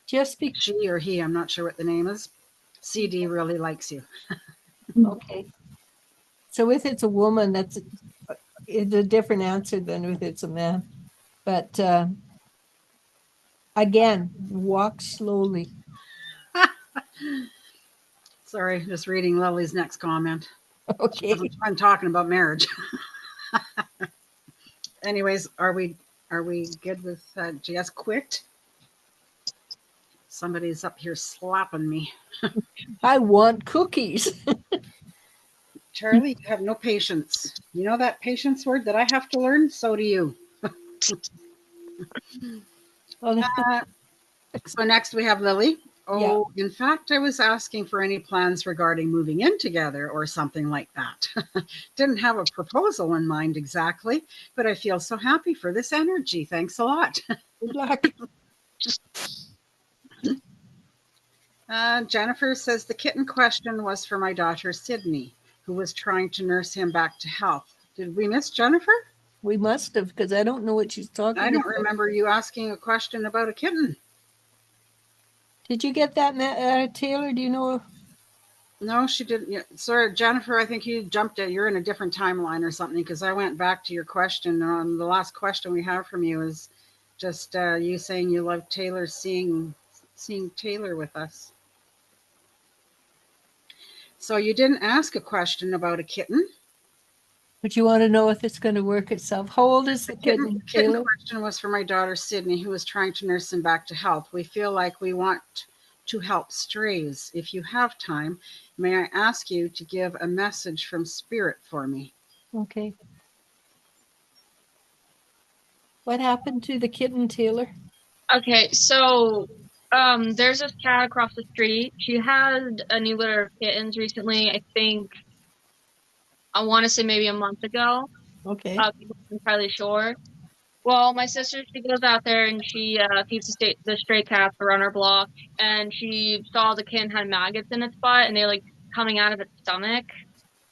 Speaker 1: just because.
Speaker 2: She or he, I'm not sure what the name is. CD really likes you.
Speaker 1: Okay. So if it's a woman, it's a different answer than if it's a man. But again, walk slowly.
Speaker 2: Sorry, just reading Lily's next comment.
Speaker 1: Okay.
Speaker 2: I'm talking about marriage. Anyways, are we good with GS? Quit. Somebody's up here slapping me.
Speaker 1: I want cookies.
Speaker 2: Charlie, you have no patience. You know that patience word that I have to learn? So do you. So next we have Lily. Oh, yeah. In fact, I was asking for any plans regarding moving in together or something like that. Didn't have a proposal in mind exactly, but I feel so happy for this energy. Thanks a lot.
Speaker 1: Good luck.
Speaker 2: Jennifer says the kitten question was for my daughter, Sydney, who was trying to nurse him back to health. Did we miss Jennifer?
Speaker 1: We must have, because I don't know what she's talking
Speaker 2: I don't
Speaker 1: about.
Speaker 2: remember you asking a question about a kitten.
Speaker 1: Did you get that, Taylor? Do you know?
Speaker 2: No, she didn't. Yeah. Sorry, Jennifer, I think you jumped it. You're in a different timeline or something because I went back to your question. The last question we have from you is just you saying you love Taylor seeing Taylor with us. So you didn't ask a question about a kitten.
Speaker 1: But you want to know if it's going to work itself. How old is the kitten,
Speaker 2: Kitten
Speaker 1: Taylor?
Speaker 2: question was for my daughter Sydney, who is trying to nurse him back to health. We feel like we want to help strays. If you have time, may I ask you to give a message from Spirit for me?
Speaker 1: Okay. What happened to the kitten, Taylor?
Speaker 3: Okay, so there's this cat across the street. She had a new litter of kittens recently. I think I want to say maybe a month ago.
Speaker 1: Okay.
Speaker 3: I'm not entirely sure. Well, my sister, she goes out there and she feeds the stray cats around our block, and she saw the kitten had maggots in its butt, and they're like coming out of its stomach.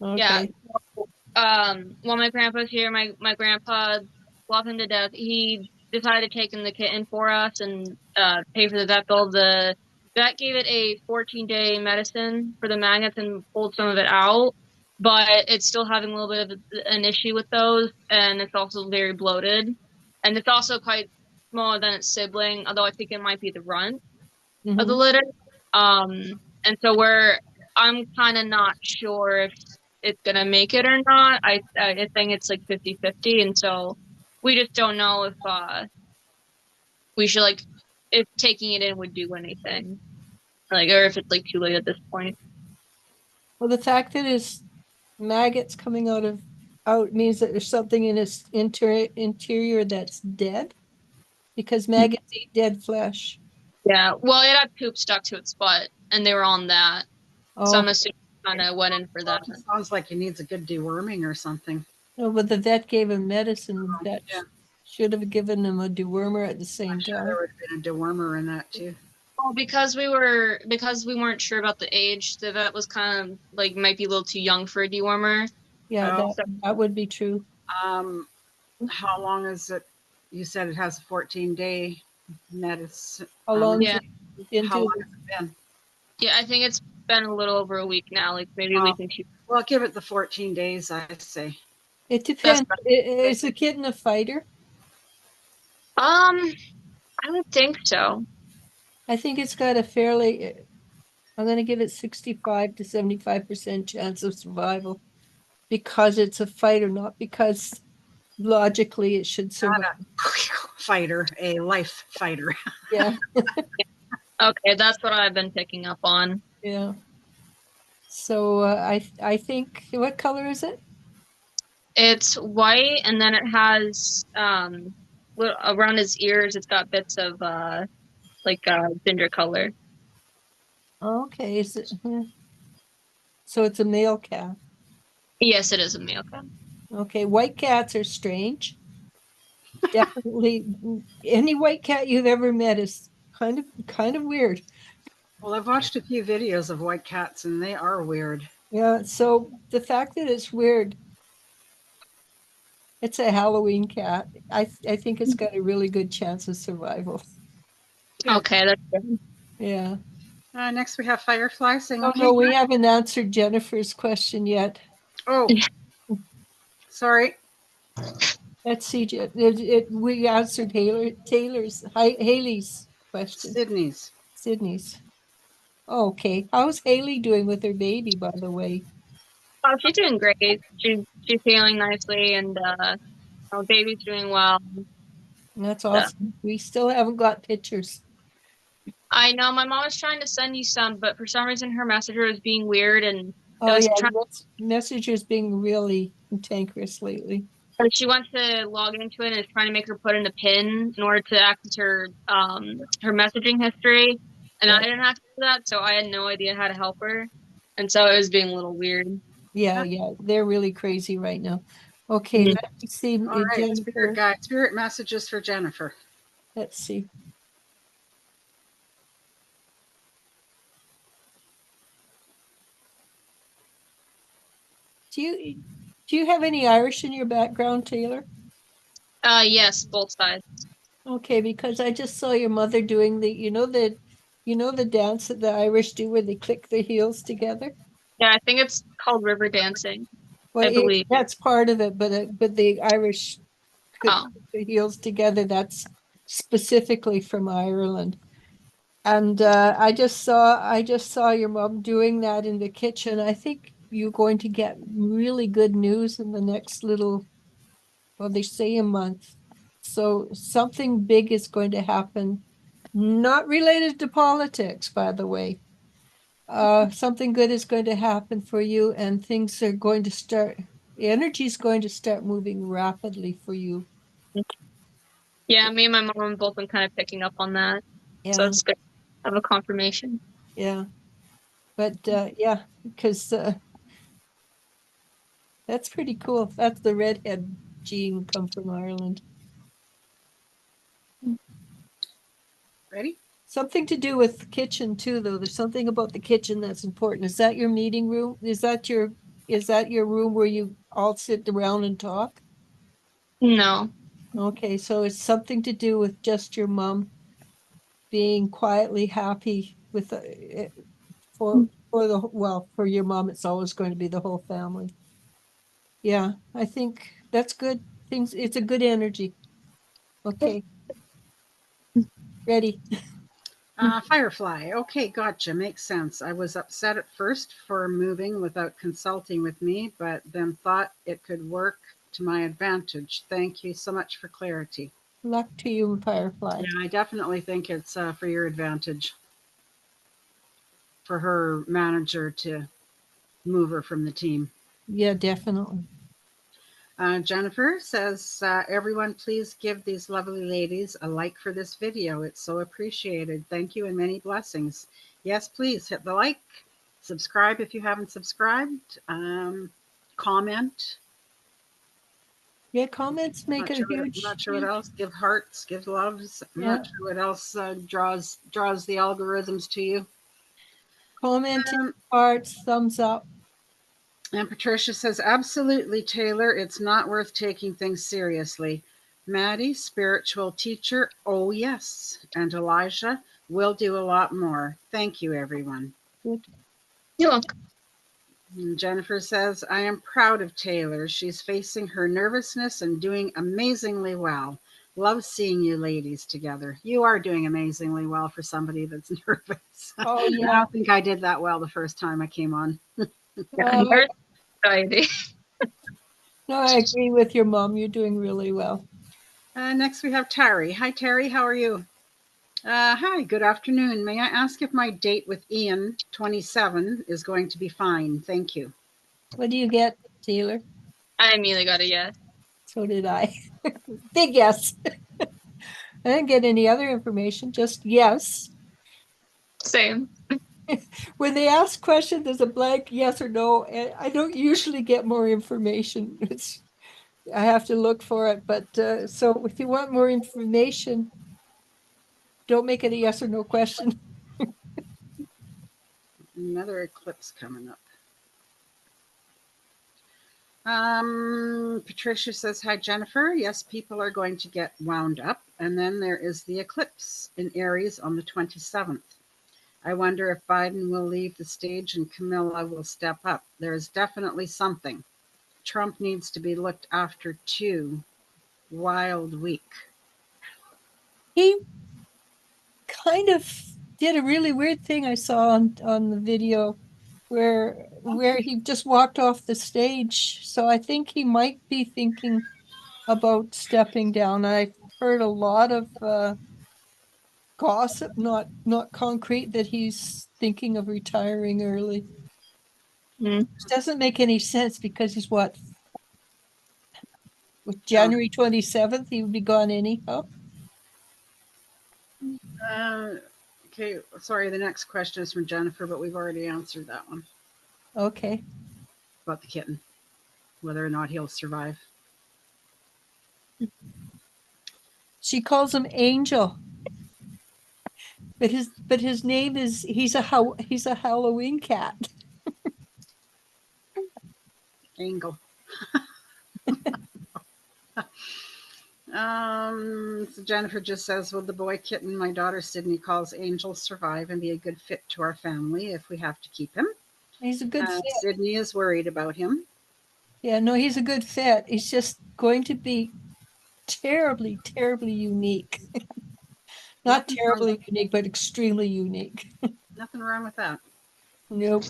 Speaker 3: Yeah.
Speaker 1: Okay.
Speaker 3: While my grandpa's here, my grandpa, love him to death. He decided to take in the kitten for us and pay for the vet bill. The vet gave it a 14-day medicine for the maggots and pulled some of it out, but it's still having a little bit of an issue with those, and it's also very bloated, and it's also quite smaller than its sibling, although I think it might be the runt of the
Speaker 1: Mhm.
Speaker 3: litter. And so I'm kind of not sure if it's gonna make it or not. I think it's like 50-50, and so we just don't know if we should like if taking it in would do anything, like, or if it's like too late at this point.
Speaker 1: Well, the fact that it's maggots coming out means that there's something in its interior that's dead, because maggots eat dead flesh.
Speaker 3: Yeah, well, it had poop stuck to its butt, and they were on that, so
Speaker 1: Oh,
Speaker 3: I'm assuming kind of went in for that.
Speaker 2: It sounds like he needs a good deworming or something.
Speaker 1: no, but the vet gave him medicine that
Speaker 2: Yeah.
Speaker 1: should have given him a dewormer at the same
Speaker 2: I'm sure
Speaker 1: time.
Speaker 2: there would have been a dewormer in that too.
Speaker 3: Well, because we weren't sure about the age, the vet was kind of like might be a little too young for a dewormer.
Speaker 1: Yeah,
Speaker 2: Oh.
Speaker 1: that would be true.
Speaker 2: How long is it? You said it has a 14-day medicine.
Speaker 1: How long
Speaker 3: Yeah.
Speaker 1: is it
Speaker 2: How
Speaker 1: into
Speaker 2: long has it been?
Speaker 3: Yeah, I think it's been a little over a week now, like maybe a week and two.
Speaker 2: Well, give it the 14 days, I say.
Speaker 1: It depends. Is the kitten a fighter?
Speaker 3: I would think so.
Speaker 1: I think it's got a fairly, I'm going to give it 65 to 75% chance of survival because it's a fighter, not because logically it should survive.
Speaker 2: Not a fighter, a life fighter.
Speaker 1: Yeah,
Speaker 3: Okay, that's what I've been picking up on.
Speaker 1: yeah. So I think, what color is it?
Speaker 3: It's white, and then it has around his ears, it's got bits of like ginger color.
Speaker 1: Okay, is it? So it's a male cat.
Speaker 3: Yes, it is a male cat.
Speaker 1: Okay, white cats are strange. Definitely, any white cat you've ever met is kind of weird.
Speaker 2: Well, I've watched a few videos of white cats and they are weird.
Speaker 1: Yeah, so the fact that it's weird, it's a Halloween cat. I think it's got a really good chance of survival.
Speaker 2: Good.
Speaker 3: Okay, that's good.
Speaker 1: Yeah.
Speaker 2: Next, we have Firefly saying,
Speaker 1: Oh
Speaker 2: okay.
Speaker 1: no, we haven't answered Jennifer's question yet.
Speaker 2: Oh, sorry.
Speaker 1: Let's see, we answered Haley's question. Sydney's. Okay, how's Haley doing with her baby, by the way?
Speaker 3: Oh, she's doing great. She's feeling nicely, and baby's doing well.
Speaker 1: That's awesome. We still haven't got pictures.
Speaker 3: I know my mom was trying to send you some, but for some reason her messenger was being weird, and
Speaker 1: Oh yeah, Messenger's being really cantankerous lately.
Speaker 3: she wants to log into it and is trying to make her put in a PIN in order to access her messaging history. And I didn't have to do that, so I had no idea how to help her. And so it was being a little weird.
Speaker 1: Yeah, they're really crazy right now. Okay, let me see.
Speaker 2: All right,
Speaker 1: Jennifer.
Speaker 2: Spirit messages for Jennifer.
Speaker 1: Let's see. Do you have any Irish in your background, Taylor?
Speaker 3: Yes, both sides.
Speaker 1: Okay, because I just saw your mother doing the dance that the Irish do where they click their heels together.
Speaker 3: Yeah, I think it's called river dancing.
Speaker 1: Well,
Speaker 3: I believe.
Speaker 1: that's part of it, but the Irish click
Speaker 3: Oh,
Speaker 1: their heels together. That's specifically from Ireland. And I just saw your mom doing that in the kitchen. I think you're going to get really good news in the next well, they say a month. So something big is going to happen, not related to politics, by the way. Something good is going to happen for you, and things are going to start, energy is going to start moving rapidly for you.
Speaker 3: yeah, me and my mom have both been kind of picking up on that. So
Speaker 1: Yeah,
Speaker 3: it's good to have a confirmation.
Speaker 1: yeah. But yeah, because that's pretty cool. That's the redhead gene come from Ireland.
Speaker 2: Ready?
Speaker 1: Something to do with the kitchen too, though. There's something about the kitchen that's important. Is that your meeting room? Is that your room where you all sit around and talk?
Speaker 3: No.
Speaker 1: Okay, so it's something to do with just your mom being quietly happy with for your mom, it's always going to be the whole family. Yeah, I think that's good. It's a good energy. Okay, ready.
Speaker 2: Firefly. Okay, gotcha. Makes sense. I was upset at first for moving without consulting with me, but then thought it could work to my advantage. Thank you so much for clarity.
Speaker 1: Luck to you, Firefly.
Speaker 2: Yeah, I definitely think it's for your advantage for her manager to move her from the team.
Speaker 1: Yeah, definitely.
Speaker 2: Jennifer says, everyone, please give these lovely ladies a like for this video. It's so appreciated. Thank you and many blessings. Yes, please hit the like, subscribe if you haven't subscribed, comment.
Speaker 1: Yeah, comments make a
Speaker 2: Not
Speaker 1: huge,
Speaker 2: sure what else. Give hearts, give loves. I'm
Speaker 1: yeah,
Speaker 2: not sure what else draws the algorithms to you.
Speaker 1: commenting,
Speaker 2: Um,
Speaker 1: hearts, thumbs up.
Speaker 2: And Patricia says, absolutely, Tayler. It's not worth taking things seriously. Maddie, spiritual teacher. Oh, yes. And Elijah will do a lot more. Thank you, everyone.
Speaker 1: Good.
Speaker 3: You're welcome.
Speaker 2: And Jennifer says, I am proud of Tayler. She's facing her nervousness and doing amazingly well. Love seeing you ladies together. You are doing amazingly well for somebody that's nervous.
Speaker 1: Oh
Speaker 2: I
Speaker 1: yeah.
Speaker 2: don't think I did that well the first time I came on.
Speaker 3: Yeah, there's anxiety.
Speaker 1: No, I agree with your mom. You're doing really well.
Speaker 2: Next, we have Terry. Hi, Terry. How are you? Hi, good afternoon. May I ask if my date with Ian, 27, is going to be fine? Thank you.
Speaker 1: What do you get, Taylor?
Speaker 3: I immediately got a yes.
Speaker 1: So did I. Big yes. I didn't get any other information, just yes.
Speaker 3: Same.
Speaker 1: When they ask questions, there's a blank yes or no, and I don't usually get more information. I have to look for it. But so if you want more information, don't make it a yes or no question.
Speaker 2: Another eclipse coming up. Patricia says, hi, Jennifer. Yes, people are going to get wound up. And then there is the eclipse in Aries on the 27th. I wonder if Biden will leave the stage and Camilla will step up. There is definitely something. Trump needs to be looked after too. Wild week.
Speaker 1: He kind of did a really weird thing I saw on the video where he just walked off the stage. So I think he might be thinking about stepping down. I've heard a lot of gossip, not concrete, that he's thinking of retiring early.
Speaker 3: Mm.
Speaker 1: Which doesn't make any sense because he's what, with
Speaker 2: Oh.
Speaker 1: January 27th, he would be gone anyhow.
Speaker 2: Okay, sorry, the next question is from Jennifer, but we've already answered that one
Speaker 1: Okay.
Speaker 2: about the kitten, whether or not he'll survive.
Speaker 1: She calls him Angel. But his name is he's a Halloween cat.
Speaker 2: Angle. So Jennifer just says, will the boy kitten my daughter Sydney calls Angel survive and be a good fit to our family if we have to keep him?
Speaker 1: He's a good fit.
Speaker 2: Sydney is worried about him.
Speaker 1: Yeah, no, he's a good fit. He's just going to be terribly, terribly unique. Not
Speaker 2: Nothing
Speaker 1: terribly unique, but extremely unique.
Speaker 2: Nothing wrong with that.
Speaker 1: Nope.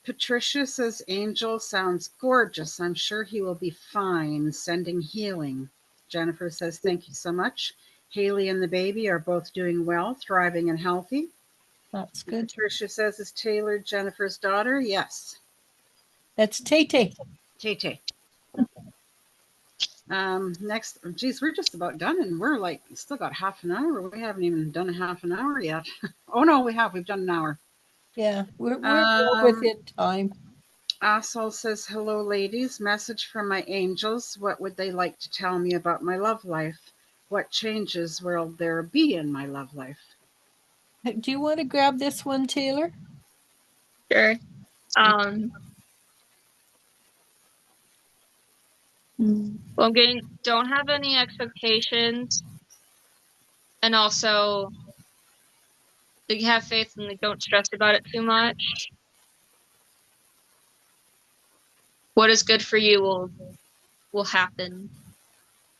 Speaker 2: Patricia says, Angel sounds gorgeous. I'm sure he will be fine. Sending healing. Jennifer says, thank you so much. Haley and the baby are both doing well, thriving and healthy.
Speaker 1: That's good.
Speaker 2: Patricia says, is Tayler Jennifer's daughter? Yes.
Speaker 1: That's Tay-Tay.
Speaker 2: Tay-Tay. Next, geez, we're just about done, and we're like still got half an hour. We haven't even done a half an hour yet. Oh no, we have. We've done an hour.
Speaker 1: Yeah, we're well within time.
Speaker 2: Asshole says, hello, ladies. Message from my angels. What would they like to tell me about my love life? What changes will there be in my love life?
Speaker 1: Do you want to grab this one, Tayler?
Speaker 3: Sure. Well, again, don't have any expectations, and also you have faith and like, don't stress about it too much. What is good for you will happen.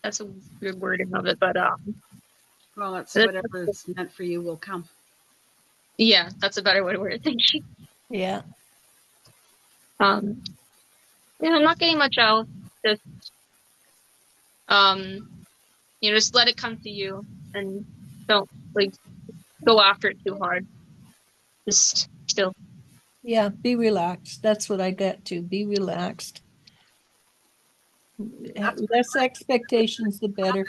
Speaker 3: That's a weird wording of it, but
Speaker 2: well, that's whatever is meant for you will come.
Speaker 3: Yeah, that's a better way to word it. Thank you.
Speaker 1: Yeah.
Speaker 3: Yeah, I'm not getting much else. Just just let it come to you and don't like go after it too hard. Just still.
Speaker 1: Yeah, be relaxed. That's what I get to. Be relaxed. Less expectations, the better.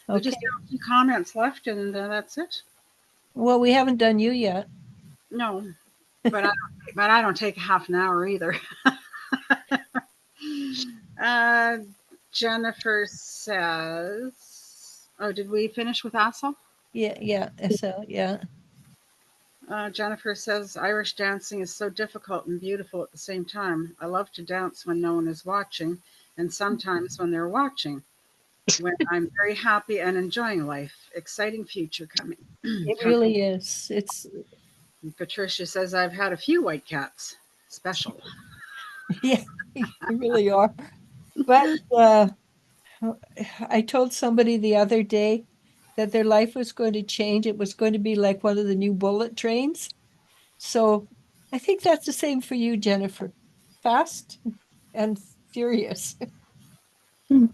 Speaker 2: We just have a few comments left, and that's it.
Speaker 1: Well, we haven't done you yet.
Speaker 2: No, but I don't take half an hour either. Jennifer says, oh, did we finish with Assel?
Speaker 1: Yeah, so yeah.
Speaker 2: Jennifer says, Irish dancing is so difficult and beautiful at the same time. I love to dance when no one is watching, and sometimes when they're watching, when I'm very happy and enjoying life. Exciting future coming.
Speaker 1: It really is. It's.
Speaker 2: Patricia says, I've had a few white cats. Special.
Speaker 1: Yeah, you really are. But I told somebody the other day that their life was going to change. It was going to be like one of the new bullet trains. So I think that's the same for you, Jennifer. Fast and furious.
Speaker 2: And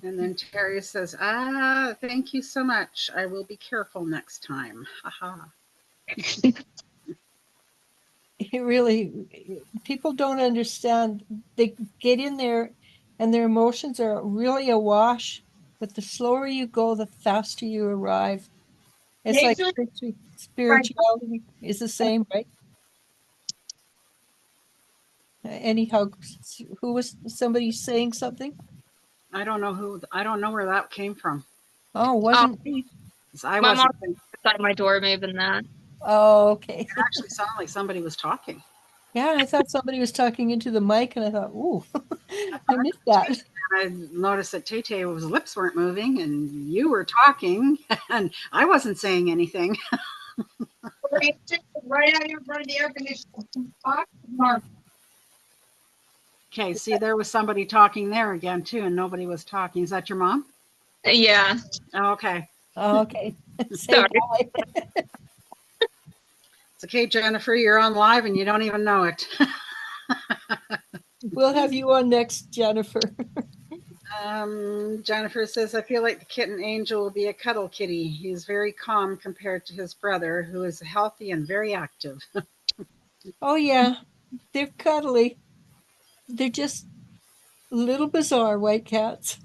Speaker 2: then Terry says, thank you so much. I will be careful next time. Haha.
Speaker 1: It really, people don't understand. They get in there and their emotions are really awash. But the slower you go, the faster you arrive. It's like spirituality is the same, right? Anyhow, who was somebody saying something?
Speaker 2: I don't know where that came from.
Speaker 1: Oh, wasn't me.
Speaker 2: My
Speaker 3: mom outside my door may have been that.
Speaker 1: Oh, okay.
Speaker 2: It actually sounded like somebody was talking.
Speaker 1: Yeah, I thought somebody was talking into the mic, and I thought, ooh, I missed that.
Speaker 2: I noticed that Tay-Tay's lips weren't moving, and you were talking, and I wasn't saying anything.
Speaker 4: Right out here in front of the air conditioner.
Speaker 2: Okay, see, there was somebody talking there again, too, and nobody was talking. Is that your mom?
Speaker 3: Yeah.
Speaker 2: Oh, okay.
Speaker 1: Oh, okay.
Speaker 3: Sorry.
Speaker 2: It's okay, Jennifer, you're on live and you don't even know it.
Speaker 1: We'll have you on next, Jennifer.
Speaker 2: Jennifer says, I feel like the kitten Angel will be a cuddle kitty. He's very calm compared to his brother, who is healthy and very active.
Speaker 1: Oh, yeah. They're cuddly. They're just little bizarre white cats.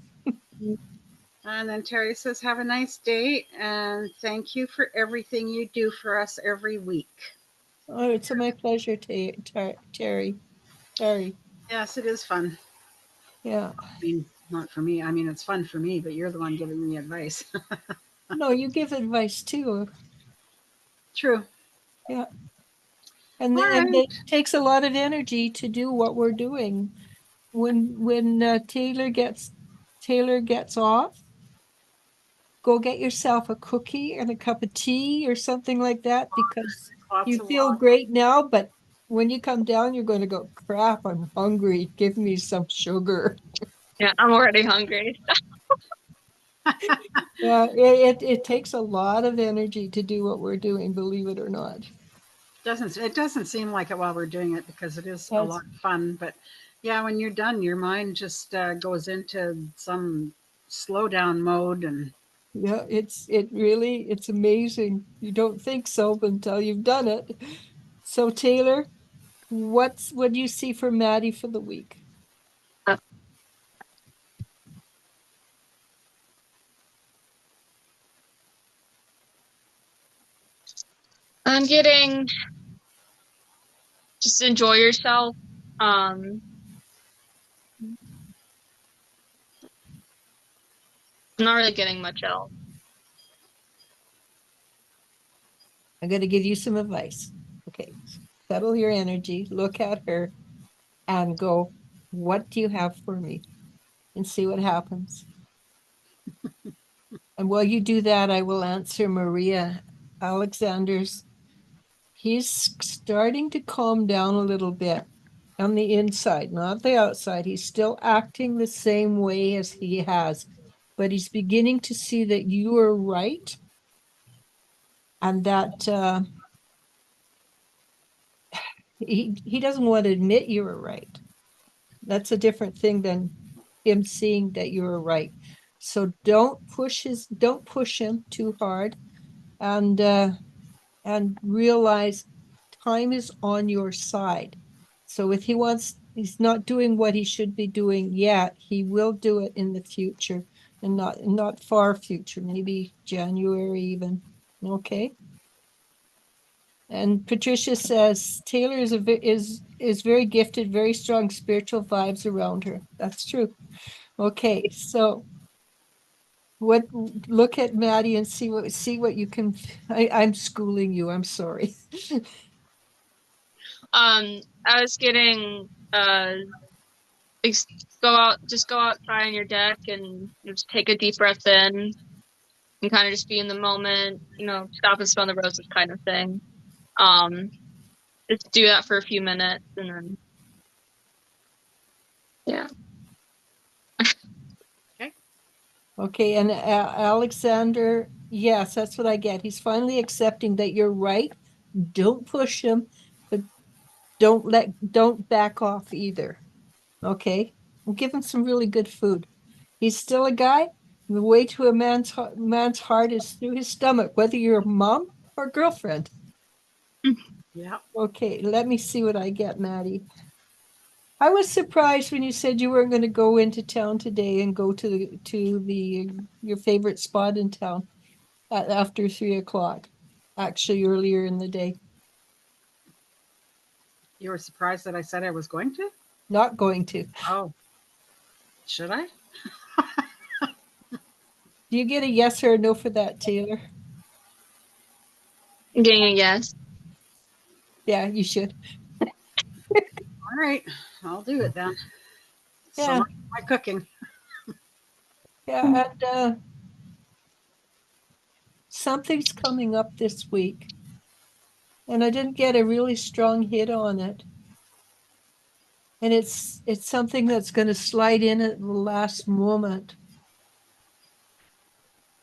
Speaker 2: And then Terry says, have a nice day, and thank you for everything you do for us every week.
Speaker 1: Oh, it's my pleasure, Terry.
Speaker 2: Yes, it is fun.
Speaker 1: Yeah.
Speaker 2: I mean, not for me. I mean, it's fun for me, but you're the one giving me advice.
Speaker 1: No, you give advice too.
Speaker 2: True.
Speaker 1: Yeah. And it takes a lot of energy to do what we're doing. when Taylor gets off, go get yourself a cookie and a cup of tea or something like that, because
Speaker 2: Lots
Speaker 1: you
Speaker 2: of
Speaker 1: feel
Speaker 2: water.
Speaker 1: great now, but when you come down, you're going to go, crap, I'm hungry. Give me some sugar.
Speaker 3: Yeah, I'm already hungry.
Speaker 1: Yeah, it takes a lot of energy to do what we're doing, believe it or not.
Speaker 2: It doesn't seem like it while we're doing it because it is a
Speaker 1: That's
Speaker 2: lot of fun. But yeah, when you're done, your mind just goes into some slow down mode, and
Speaker 1: Yeah, it's amazing. You don't think so until you've done it. So Taylor, what do you see for Maddie for the week?
Speaker 3: I'm getting just enjoy yourself. Um, I'm not really getting much else.
Speaker 1: I'm going to give you some advice. Okay, settle your energy, look at her, and go, what do you have for me? And see what happens. And while you do that, I will answer Maria Alexander's. He's starting to calm down a little bit on the inside, not the outside. He's still acting the same way as he has, but he's beginning to see that you are right, and that he doesn't want to admit you were right. That's a different thing than him seeing that you were right. So don't push him too hard, and realize time is on your side. So if he's not doing what he should be doing yet, he will do it in the future, and not far future, maybe January even. Okay. And Patricia says Taylor is very gifted, very strong spiritual vibes around her. That's true. Okay, so look at Maddie and see what you can. I'm schooling you. I'm sorry.
Speaker 3: I was getting just go outside on your deck and just take a deep breath in and kind of just be in the moment, stop and smell the roses kind of thing. Just do that for a few minutes and then, yeah.
Speaker 1: Okay, and Alexander, yes, that's what I get. He's finally accepting that you're right. Don't push him, but don't back off either. Okay, and give him some really good food. He's still a guy. The way to a man's heart is through his stomach, whether you're mom or girlfriend.
Speaker 2: yeah.
Speaker 1: Okay, let me see what I get, Maddie. I was surprised when you said you weren't going to go into town today and go to your favorite spot in town after 3 o'clock. Actually, earlier in the day.
Speaker 2: You were surprised that I said I was going to?
Speaker 1: Not going to.
Speaker 2: Oh, should I?
Speaker 1: Do you get a yes or a no for that, Taylor?
Speaker 3: I'm getting a yes.
Speaker 1: Yeah, you should.
Speaker 2: All right, I'll do it then. So
Speaker 1: Yeah,
Speaker 2: much for my cooking.
Speaker 1: yeah, and something's coming up this week, and I didn't get a really strong hit on it. And it's something that's going to slide in at the last moment.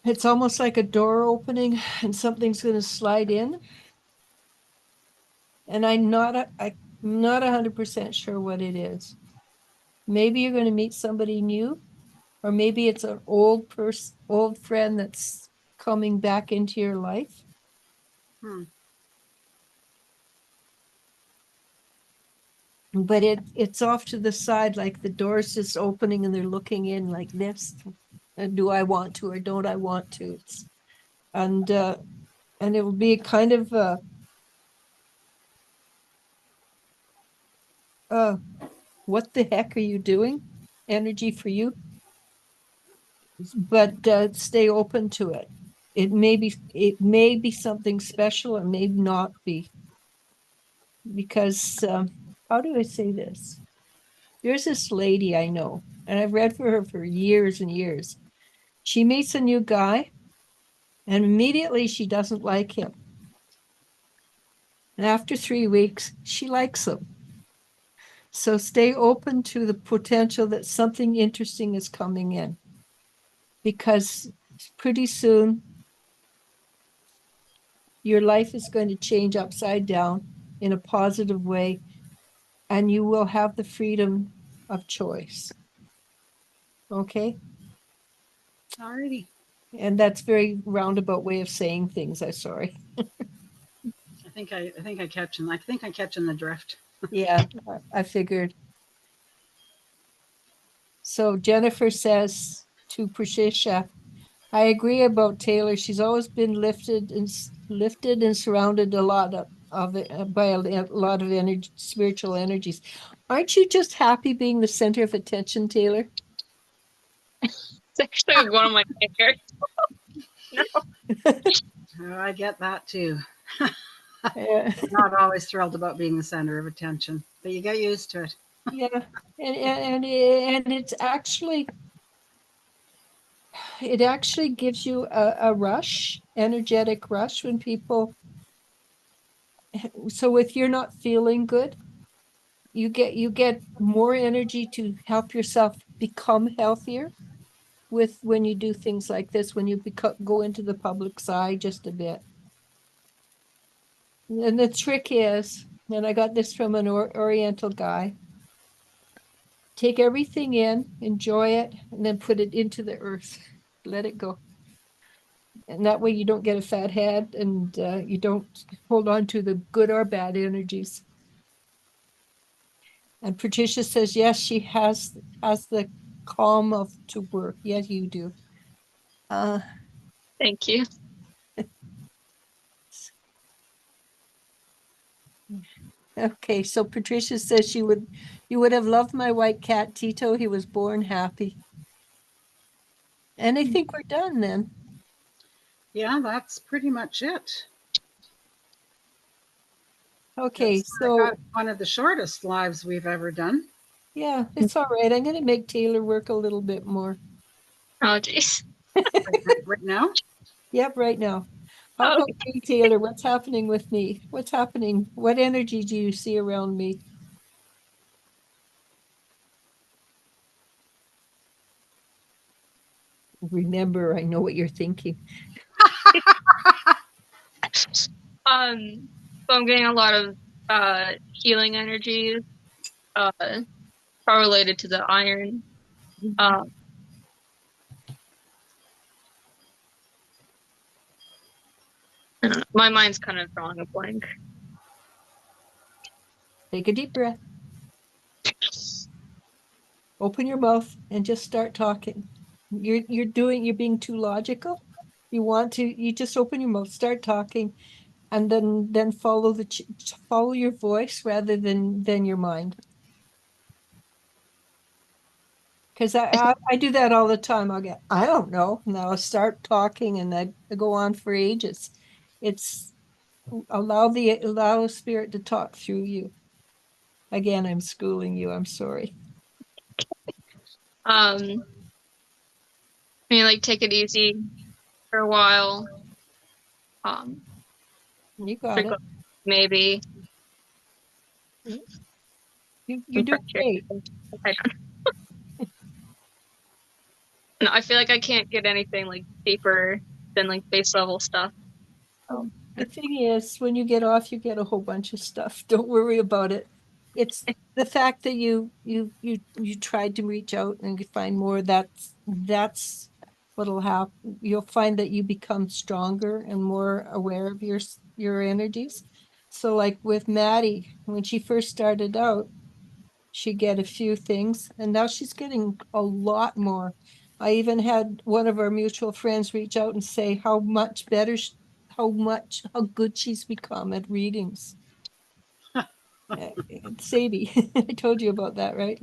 Speaker 1: It's almost like a door opening and something's going to slide in. And I'm not 100% sure what it is. Maybe you're going to meet somebody new, or maybe it's an old friend that's coming back into your life. But it's off to the side, like the door's just opening and they're looking in like this. And do I want to or don't I want to? And it will be kind of what the heck are you doing? Energy for you. But stay open to it. It may be something special, it may not be. Because how do I say this? There's this lady I know, and I've read for her for years and years. She meets a new guy, and immediately she doesn't like him. And after 3 weeks, she likes him. So stay open to the potential that something interesting is coming in, because pretty soon your life is going to change upside down in a positive way, and you will have the freedom of choice. Okay?
Speaker 2: Alrighty.
Speaker 1: And that's very roundabout way of saying things. I'm sorry.
Speaker 2: I think I catching. I think I'm catching the drift.
Speaker 1: Yeah, I figured. So Jennifer says to Patricia, I agree about Tayler. She's always been lifted and surrounded a lot of it by a lot of energy, spiritual energies. Aren't you just happy being the center of attention, Tayler?
Speaker 3: It's actually one of my favorites.
Speaker 2: Oh, I get that too.
Speaker 1: Yeah.
Speaker 2: Not always thrilled about being the center of attention, but you get used to it.
Speaker 1: Yeah, and it's actually, it actually gives you a rush, energetic rush when people. So if you're not feeling good, you get more energy to help yourself become healthier with when you do things like this, when you go into the public's eye just a bit. And the trick is, and I got this from an Oriental guy, take everything in, enjoy it, and then put it into the earth. Let it go. And that way you don't get a fat head, and you don't hold on to the good or bad energies. And Patricia says, yes, she has the calm of to work. Yes, you do.
Speaker 3: Thank you.
Speaker 1: Okay, so Patricia says you would have loved my white cat, Tito. He was born happy. And I think we're done then.
Speaker 2: Yeah, that's pretty much it.
Speaker 1: Okay,
Speaker 2: I
Speaker 1: so
Speaker 2: got one of the shortest lives we've ever done.
Speaker 1: yeah, it's all right. I'm going to make Tayler work a little bit more.
Speaker 3: Oh, geez.
Speaker 2: Right now.
Speaker 1: Yep, right now. How
Speaker 3: Oh.
Speaker 1: about me, Tayler? What's happening with me? What's happening? What energy do you see around me? Remember, I know what you're thinking.
Speaker 3: So I'm getting a lot of healing energies, probably related to the iron. I don't know. My mind's kind of drawing a blank.
Speaker 1: Take a deep breath. Open your mouth and just start talking. You're being too logical. You just open your mouth, start talking, and then follow your voice rather than your mind. Because I do that all the time. I don't know. And I'll start talking and I go on for ages. It's allow spirit to talk through you. Again, I'm schooling you. I'm sorry.
Speaker 3: I mean, like, take it easy for a while.
Speaker 1: You got it.
Speaker 3: Maybe.
Speaker 1: You do great.
Speaker 3: I don't. No, I feel like I can't get anything like deeper than like base level stuff.
Speaker 1: The thing is, when you get off, you get a whole bunch of stuff. Don't worry about it. It's the fact that you tried to reach out and find more. That's what'll happen. You'll find that you become stronger and more aware of your energies. So, like with Maddie, when she first started out, she'd get a few things, and now she's getting a lot more. I even had one of our mutual friends reach out and say how much better, how good she's become at readings. Sadie, I told you about that, right?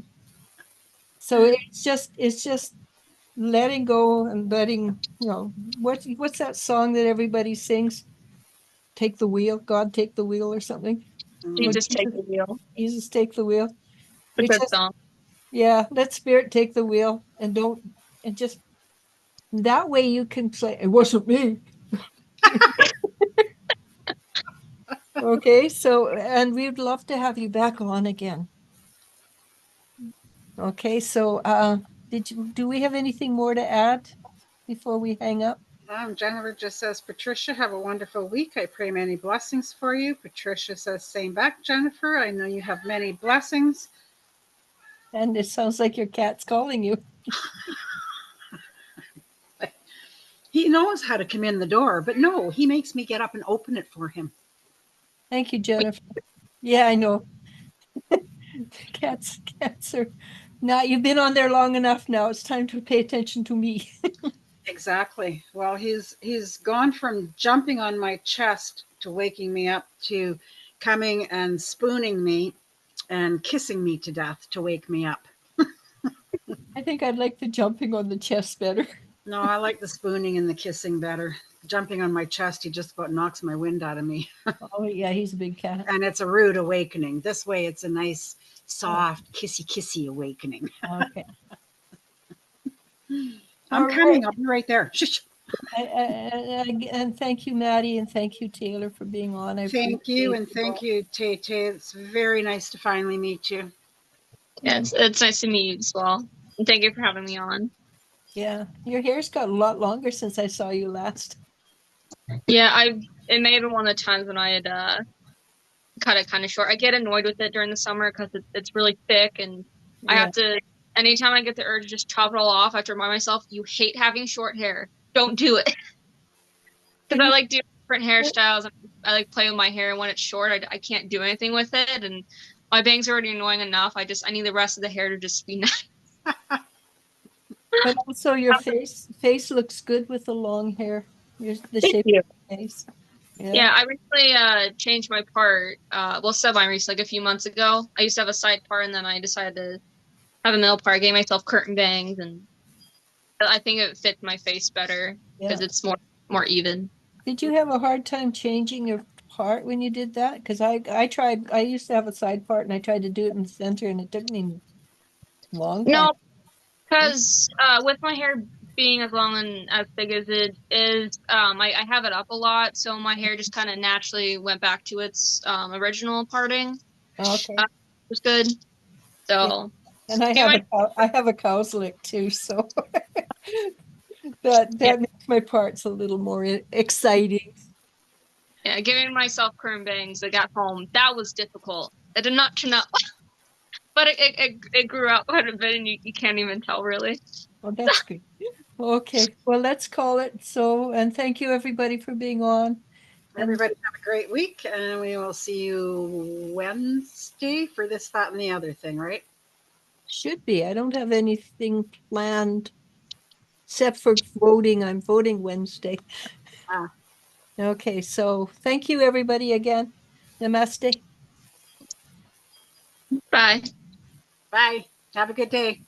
Speaker 1: So it's just letting go and letting, what's that song that everybody sings? Take the wheel, God take the wheel or something.
Speaker 3: Jesus take the wheel.
Speaker 1: Jesus take the wheel.
Speaker 3: It's
Speaker 1: You're
Speaker 3: a
Speaker 1: just
Speaker 3: song.
Speaker 1: Yeah, let spirit take the wheel and just that way you can say, it wasn't me. Okay, so, and we'd love to have you back on again. Okay, so, do we have anything more to add before we hang up?
Speaker 2: Jennifer just says, Patricia, have a wonderful week. I pray many blessings for you. Patricia says, same back, Jennifer. I know you have many blessings.
Speaker 1: And it sounds like your cat's calling you.
Speaker 2: He knows how to come in the door, but no, he makes me get up and open it for him.
Speaker 1: Thank you, Jennifer. Yeah, I know. Cats are not, you've been on there long enough now. It's time to pay attention to me.
Speaker 2: Exactly. Well, he's gone from jumping on my chest to waking me up to coming and spooning me and kissing me to death to wake me up.
Speaker 1: I think I'd like the jumping on the chest better.
Speaker 2: No, I like the spooning and the kissing better. Jumping on my chest, he just about knocks my wind out of me.
Speaker 1: Oh, yeah, he's a big cat.
Speaker 2: And it's a rude awakening. This way, it's a nice, soft, kissy awakening.
Speaker 1: Okay.
Speaker 2: I'm
Speaker 1: All
Speaker 2: coming.
Speaker 1: right.
Speaker 2: I'll be right there. Shh.
Speaker 1: And thank you, Maddie, and thank you, Taylor, for being on.
Speaker 2: Thank you, and thank you, Tay Tay. It's very nice to finally meet you.
Speaker 3: Yeah, it's nice to meet you as well. And thank you for having me on.
Speaker 1: Yeah, your hair's got a lot longer since I saw you last.
Speaker 3: Yeah, it may have been one of the times when I had cut it kind of short. I get annoyed with it during the summer because it's really thick, and I have to, anytime I get the urge to just chop it all off, I have to remind myself, you hate having short hair. Don't do it. Because I like doing different hairstyles. I like play with my hair, and when it's short, I can't do anything with it, and my bangs are already annoying enough. I need the rest of the hair to just be nice.
Speaker 1: But also your face looks good with the long hair. The
Speaker 3: Thank
Speaker 1: shape
Speaker 3: you.
Speaker 1: of your face.
Speaker 3: Yeah, I recently changed my part. Well, semi-recently, like a few months ago. I used to have a side part, and then I decided to have a middle part. I gave myself curtain bangs, and I think it fits my face better because it's more even.
Speaker 1: Did you have a hard time changing your part when you did that? Because I tried, I used to have a side part and I tried to do it in the center and it took me a long time.
Speaker 3: No, because with my hair being as long and as big as it is, I have it up a lot, so my hair just kind of naturally went back to its original parting.
Speaker 1: Okay.
Speaker 3: It was good. So,
Speaker 1: and I have a cow's lick too, so that makes my parts a little more exciting.
Speaker 3: Yeah, giving myself curtain bangs. I got home. That was difficult. It did not turn out, but it grew out quite a bit, and you can't even tell really.
Speaker 1: Well, that's good. Okay, well, let's call it so. And thank you everybody for being on.
Speaker 2: Everybody have a great week, and we will see you Wednesday for this, that, and the other thing, right?
Speaker 1: Should be. I don't have anything planned except for voting. I'm voting Wednesday. Okay, so thank you everybody again. Namaste.
Speaker 3: Bye.
Speaker 2: Bye. Have a good day.